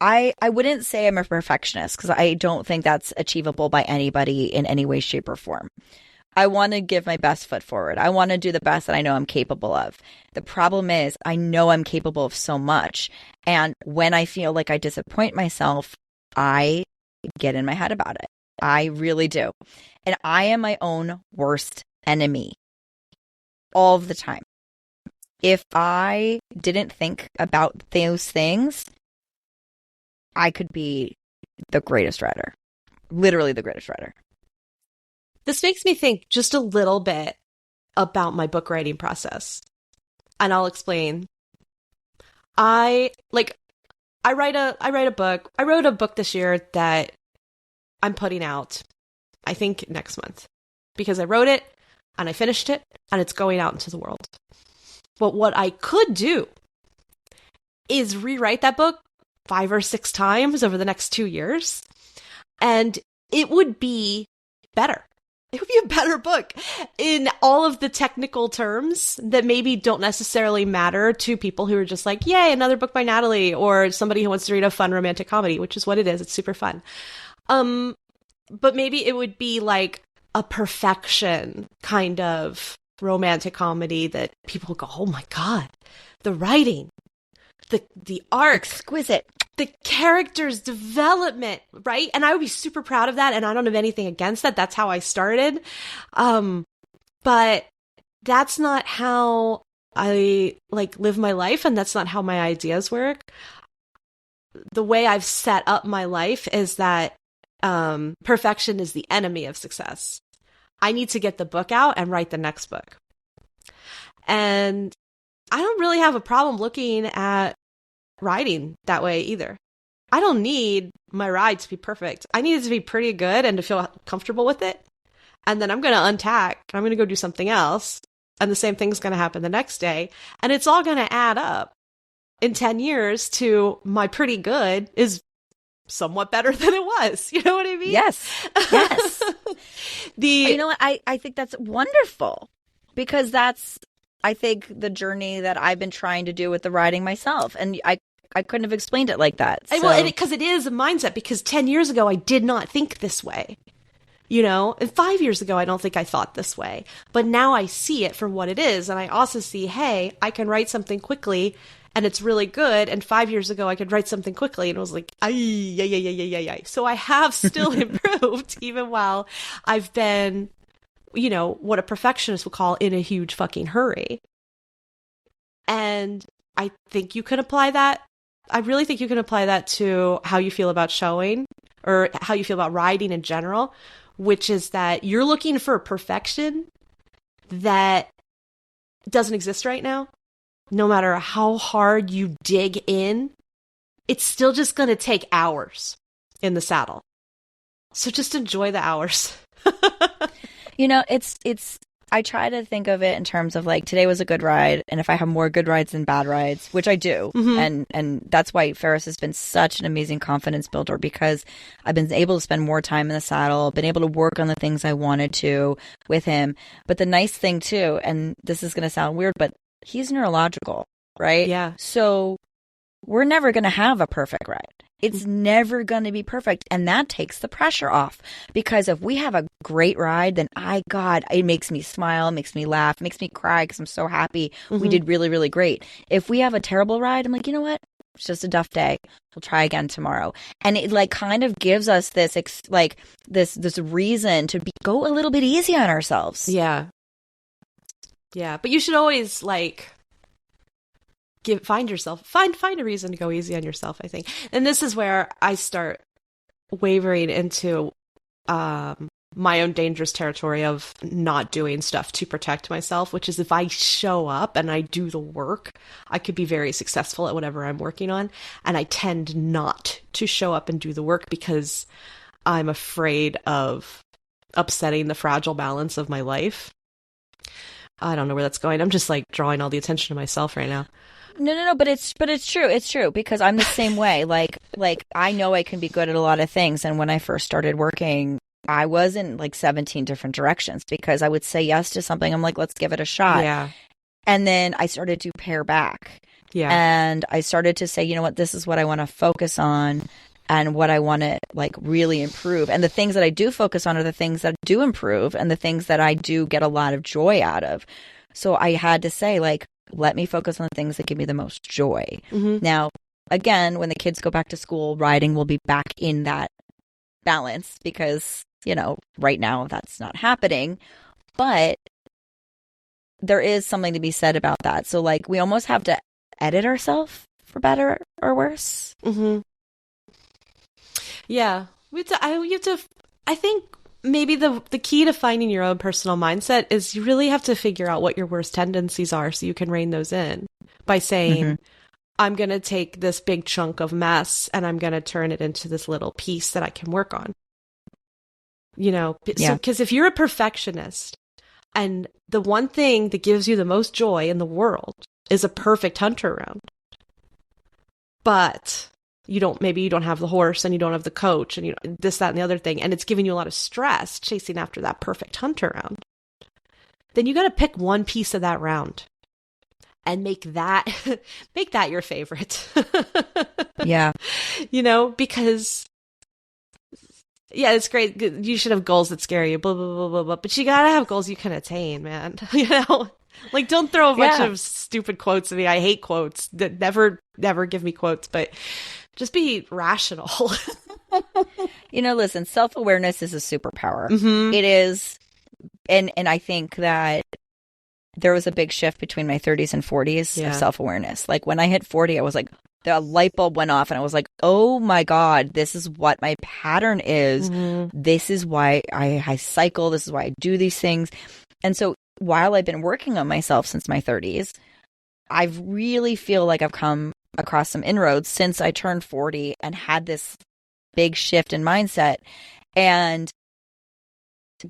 I wouldn't say I'm a perfectionist because I don't think that's achievable by anybody in any way, shape, or form. I want to give my best foot forward. I want to do the best that I know I'm capable of. The problem is I know I'm capable of so much. And when I feel like I disappoint myself, I get in my head about it. I really do. And I am my own worst enemy all of the time. If I didn't think about those things, I could be the greatest writer. Literally the greatest writer. This makes me think just a little bit about my book writing process. And I'll explain. I write a book. I wrote a book this year that I'm putting out, I think, next month. Because I wrote it and I finished it and it's going out into the world. But what I could do is rewrite that book 5 or 6 times over the next 2 years. And it would be better. It would be a better book in all of the technical terms that maybe don't necessarily matter to people who are just like, yay, another book by Natalie, or somebody who wants to read a fun romantic comedy, which is what it is. It's super fun. But maybe it would be like a perfection kind of romantic comedy that people go, oh my God, the writing, the arc. Exquisite. The character's development, right? And I would be super proud of that, and I don't have anything against that. That's how I started. But that's not how I live my life, and that's not how my ideas work. The way I've set up my life is that perfection is the enemy of success. I need to get the book out and write the next book. And I don't really have a problem looking at writing that way either. I don't need my ride to be perfect. I need it to be pretty good and to feel comfortable with it. And then I'm going to untack. I'm going to go do something else. And the same thing's going to happen the next day. And it's all going to add up in 10 years to my pretty good is somewhat better than it was. You know what I mean? Yes. Yes. You know what? I think that's wonderful because that's, I think, the journey that I've been trying to do with the writing myself. And I couldn't have explained it like that. So. Well, because it is a mindset, because 10 years ago, I did not think this way. You know, and 5 years ago, I don't think I thought this way. But now I see it for what it is. And I also see, hey, I can write something quickly and it's really good. And 5 years ago, I could write something quickly and it was like, ay. So I have still improved, even while I've been, you know, what a perfectionist would call in a huge fucking hurry. And I think you can apply that. I really think you can apply that to how you feel about showing or how you feel about writing in general, which is that you're looking for perfection that doesn't exist right now. No matter how hard you dig in, it's still just going to take hours in the saddle. So just enjoy the hours. You know, I try to think of it in terms of like, today was a good ride. And if I have more good rides than bad rides, which I do. And that's why Ferris has been such an amazing confidence builder, because I've been able to spend more time in the saddle, been able to work on the things I wanted to with him. But the nice thing too, and this is going to sound weird, but he's neurological, right? Yeah. So we're never going to have a perfect ride. It's never going to be perfect. And that takes the pressure off, because if we have a great ride, then it makes me smile, makes me laugh, makes me cry because I'm so happy we did really, really great. If we have a terrible ride, I'm like, you know what? It's just a tough day. We'll try again tomorrow. And it like kind of gives us this this reason to go a little bit easy on ourselves. Yeah. Yeah. But you should always like find a reason to go easy on yourself, I think. And this is where I start wavering into my own dangerous territory of not doing stuff to protect myself, which is if I show up and I do the work, I could be very successful at whatever I'm working on. And I tend not to show up and do the work because I'm afraid of upsetting the fragile balance of my life. I don't know where that's going. I'm just like drawing all the attention to myself right now. No, but it's true. It's true, because I'm the same way. Like I know I can be good at a lot of things. And when I first started working, I was in like 17 different directions, because I would say yes to something. I'm like, let's give it a shot. Yeah. And then I started to pare back. Yeah. And I started to say, you know what, this is what I want to focus on and what I want to like really improve. And the things that I do focus on are the things that do improve and the things that I do get a lot of joy out of. So I had to say, like, let me focus on the things that give me the most joy. Now, again, when the kids go back to school, riding will be back in that balance, because, you know, right now that's not happening. But there is something to be said about that. So, like, we almost have to edit ourselves for better or worse. Yeah. I think maybe the key to finding your own personal mindset is you really have to figure out what your worst tendencies are so you can rein those in by saying, I'm going to take this big chunk of mess and I'm going to turn it into this little piece that I can work on. You know, because if you're a perfectionist and the one thing that gives you the most joy in the world is a perfect hunter round, but maybe you don't have the horse and you don't have the coach and this, that, and the other thing, and it's giving you a lot of stress chasing after that perfect hunter round, then you got to pick one piece of that round and make that your favorite. Yeah. You know, because yeah, it's great. You should have goals that scare you, blah, blah, blah, blah, blah. But you got to have goals you can attain, man. You know, like, don't throw a bunch of stupid quotes at me. I hate quotes. That never give me quotes, but just be rational. You know, listen, self-awareness is a superpower. It is. And I think that there was a big shift between my 30s and 40s of self-awareness. Like, when I hit 40, I was like, the light bulb went off and I was like, oh my God, this is what my pattern is. This is why I cycle. This is why I do these things. And so while I've been working on myself since my 30s, I really feel like I've come across some inroads since I turned 40 and had this big shift in mindset, and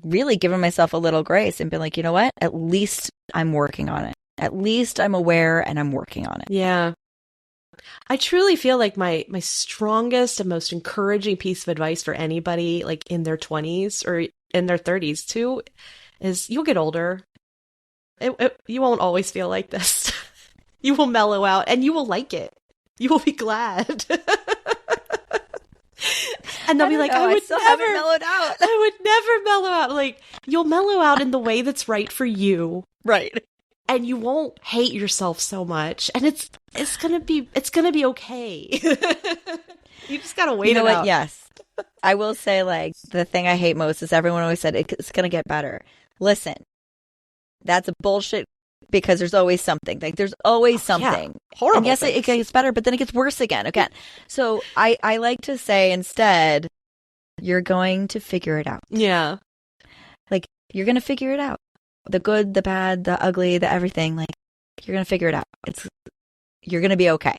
really given myself a little grace and been like, you know what? At least I'm working on it. At least I'm aware and I'm working on it. Yeah. I truly feel like my strongest and most encouraging piece of advice for anybody like in their 20s or in their 30s too is you'll get older. You won't always feel like this. You will mellow out and you will like it. You will be glad. And they'll be like, I would still never haven't mellowed out. I would never mellow out. Like, you'll mellow out in the way that's right for you. Right. And you won't hate yourself so much. And it's gonna be okay. You just gotta wait it out. Yes. I will say, like, the thing I hate most is everyone always said it's gonna get better. Listen, that's a bullshit, because there's always something. Like, there's always something. Yeah. Horrible. And yes, it gets better, but then it gets worse again. So I like to say instead, you're going to figure it out. Yeah. Like, you're going to figure it out. The good, the bad, the ugly, the everything. Like, you're going to figure it out. You're going to be okay.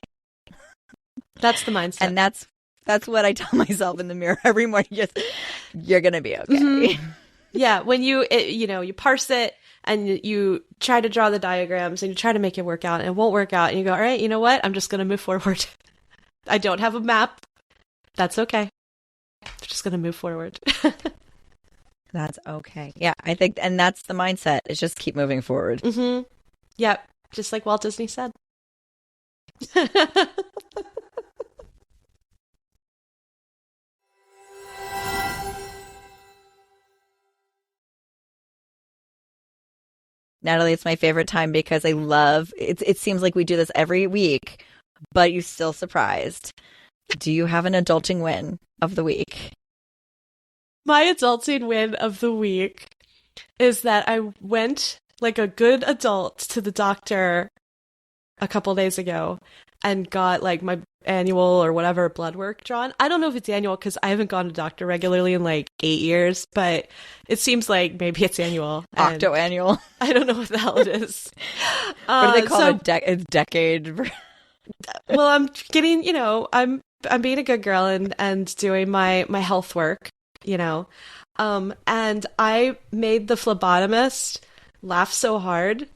That's the mindset. And that's what I tell myself in the mirror every morning. Just, you're going to be okay. Mm-hmm. Yeah. When you parse it and you try to draw the diagrams and you try to make it work out and it won't work out. And you go, all right, you know what? I'm just going to move forward. I don't have a map. That's okay. I'm just going to move forward. That's okay. Yeah, I think, and that's the mindset, is just keep moving forward. Mm-hmm. Yeah, just like Walt Disney said. Natalie, it's my favorite time because I love it. It seems like we do this every week, but you're still surprised. Do you have an adulting win of the week? My adulting win of the week is that I went like a good adult to the doctor a couple days ago and got like my annual or whatever blood work drawn. I don't know if it's annual because I haven't gone to doctor regularly in like 8 years, but it seems like maybe it's annual. Octo-annual. I don't know what the hell it is. What do they call it? It's decade. Well, I'm getting, I'm being a good girl and doing my health work, and I made the phlebotomist laugh so hard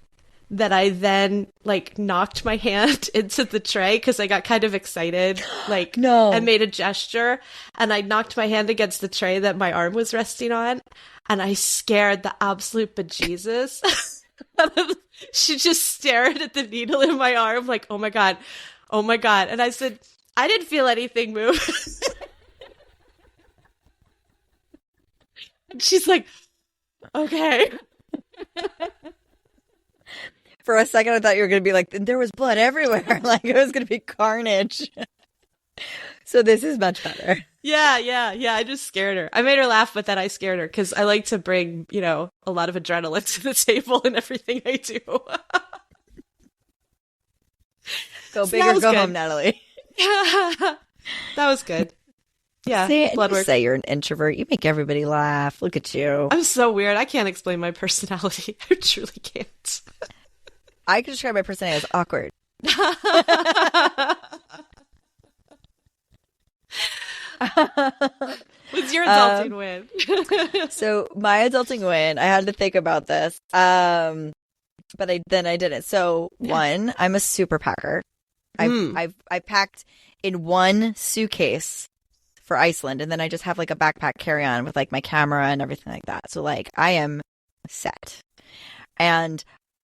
that I then like knocked my hand into the tray because I got kind of excited, and made a gesture, and I knocked my hand against the tray that my arm was resting on, and I scared the absolute bejesus. She just stared at the needle in my arm like, oh my God. And I said, I didn't feel anything move. And she's like, okay. For a second, I thought you were going to be like, there was blood everywhere. Like, it was going to be carnage. So this is much better. Yeah. I just scared her. I made her laugh, but then I scared her because I like to bring, a lot of adrenaline to the table in everything I do. Go big or go home, Natalie. That was good. Yeah, blood work. Say you're an introvert. You make everybody laugh. Look at you. I'm so weird. I can't explain my personality. I truly can't. I could describe my personality as awkward. What's your adulting win? So my adulting win, I had to think about this, but I didn't. So one, I'm a super packer. I packed in one suitcase for Iceland, and then I just have like a backpack carry-on with like my camera and everything like that. So like I am set, and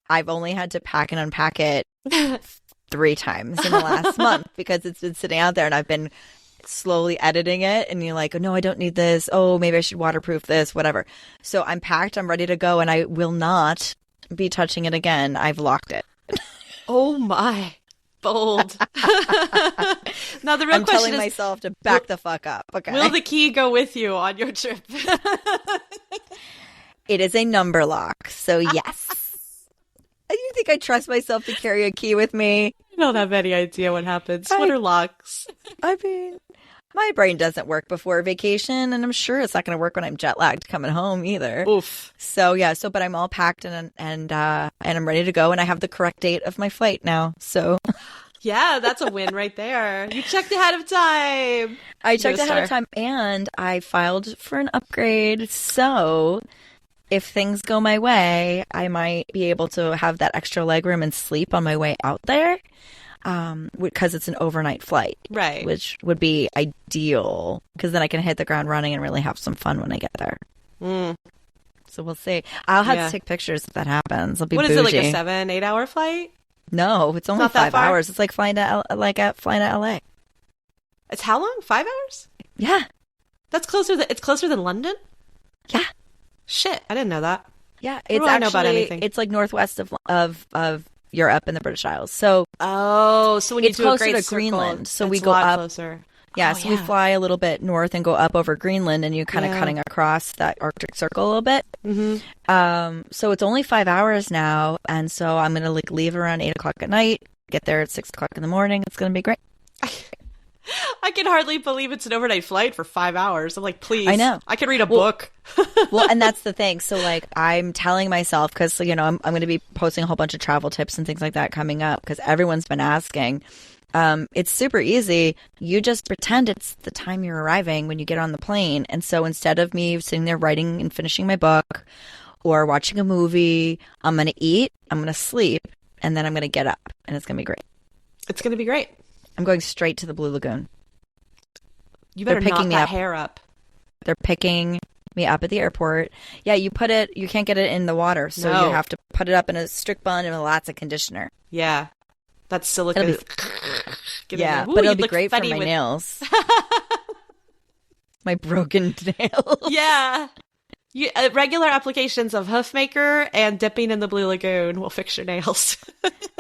I've only had to pack and unpack it 3 times in the last month because it's been sitting out there, and I've been slowly editing it, and you're like, oh, no, I don't need this. Oh, maybe I should waterproof this, whatever. So I'm packed, I'm ready to go, and I will not be touching it again. I've locked it. Oh my. Bold. Now the real I'm question telling is, myself to back the fuck up. Okay. Will the key go with you on your trip? It is a number lock, so yes. You think I trust myself to carry a key with me? I don't have any idea what happens. What are locks? I mean, my brain doesn't work before vacation, and I'm sure it's not going to work when I'm jet lagged coming home either. Oof. So yeah, but I'm all packed and I'm ready to go, and I have the correct date of my flight now. So yeah, that's a win right there. You checked ahead of time. I checked ahead of time, and I filed for an upgrade. So if things go my way, I might be able to have that extra legroom and sleep on my way out there. Because it's an overnight flight, right? Which would be ideal because then I can hit the ground running and really have some fun when I get there. So we'll see. I'll have to take pictures if that happens. I'll be What bougie. Is it, like a 7-8 hour flight? No, it's only Not that 5 far? hours. It's like flying to LA. It's how long? 5 hours? Yeah. That's closer. It's closer than London? Yeah. Shit, I didn't know that. Yeah. What It's do I know about actually, anything? it's like northwest of Europe and the British Isles. So Oh, so when you it's do a closer great to circle, Greenland. So it's we a go lot up. closer. Yeah, Oh, so we fly a little bit north and go up over Greenland, and you kind of Yeah. cutting across that Arctic Circle a little bit. Mm-hmm. So it's only 5 hours now, and so I'm gonna like leave around 8 o'clock at night, get there at 6 o'clock in the morning. It's gonna be great. I can hardly believe it's an overnight flight for 5 hours. I'm like, please. I know. I can read a book. Well, and that's the thing. So like I'm telling myself, because I'm going to be posting a whole bunch of travel tips and things like that coming up, because everyone's been asking. It's super easy. You just pretend it's the time you're arriving when you get on the plane. And so instead of me sitting there writing and finishing my book or watching a movie, I'm going to eat, I'm going to sleep, and then I'm going to get up, and it's going to be great. It's going to be great. I'm going straight to the Blue Lagoon. You better They're picking knock me that up. hair up. They're picking me up at the airport. Yeah, you can't get it in the water, so No. you have to put it up in a strict bun and with lots of conditioner. Yeah. That silica. It'll Get in Yeah, there. Ooh, but it'll you'd be look great for funny my with- nails. My broken nails. Yeah. Regular applications of hoof maker and dipping in the Blue Lagoon will fix your nails.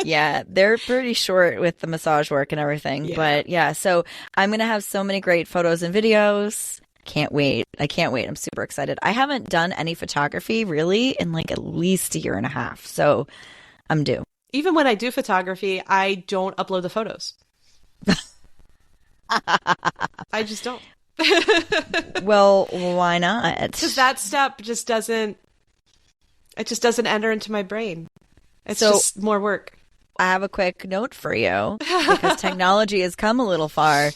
Yeah, they're pretty short with the massage work and everything. Yeah. But yeah, so I'm going to have so many great photos and videos. Can't wait. I can't wait. I'm super excited. I haven't done any photography really in like at least a year and a half. So I'm due. Even when I do photography, I don't upload the photos. I just don't. Well, why not? Because that step just doesn't enter into my brain. It's So- just more work. I have a quick note for you because technology has come a little far.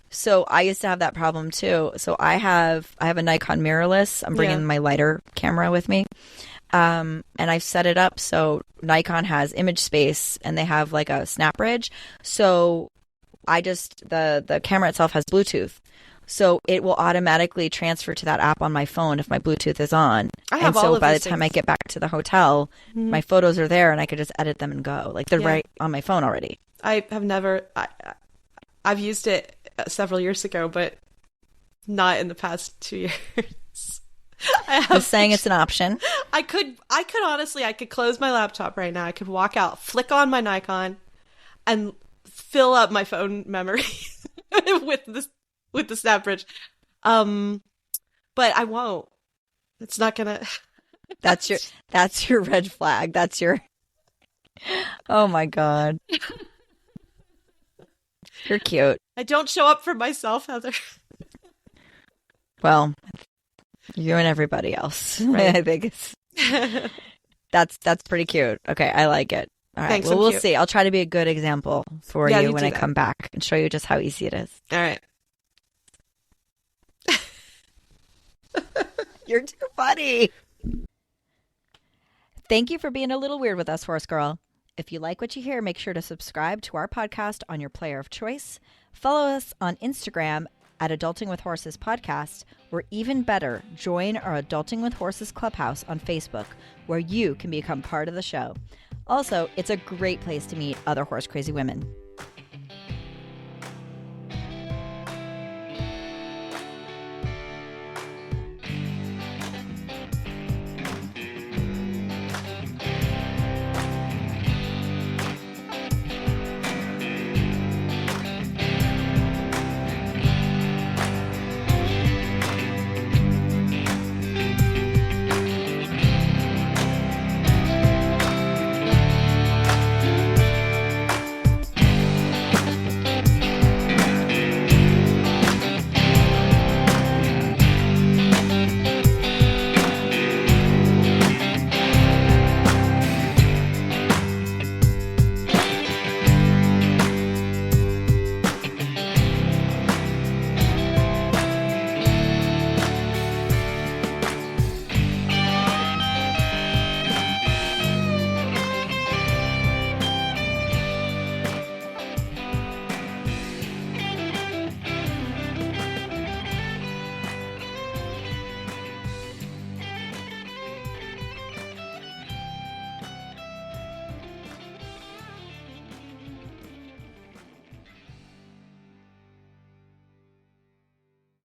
So I used to have that problem too. So I have a Nikon mirrorless. I'm bringing Yeah. my lighter camera with me. And I've set it up so Nikon has image space and they have like a snap bridge. So the camera itself has Bluetooth. So it will automatically transfer to that app on my phone if my Bluetooth is on. I have and so all of by the these time I things. get back to the hotel, Mhm. my photos are there and I could just edit them and go. Like they're Yeah. right on my phone already. I have never. I've used it several years ago, but not in the past 2 years. Just saying it's an option. I could honestly, I could close my laptop right now. I could walk out, flick on my Nikon, and fill up my phone memory with the snap bridge. But I won't. It's not gonna. That's your red flag. That's your. Oh my God. You're cute. I don't show up for myself, Heather. Well, you and everybody else. Right. I think that's pretty cute. Okay, I like it. All right. Thanks, Well, I'm we'll cute. see. I'll try to be a good example for Yeah, you you when do I that. come back and show you just how easy it is. All right. You're too funny. Thank you for being a little weird with us, Horse Girl. If you like what you hear, make sure to subscribe to our podcast on your player of choice. Follow us on Instagram at Adulting with Horses Podcast, or even better, join our Adulting with Horses Clubhouse on Facebook, where you can become part of the show. Also, it's a great place to meet other horse crazy women.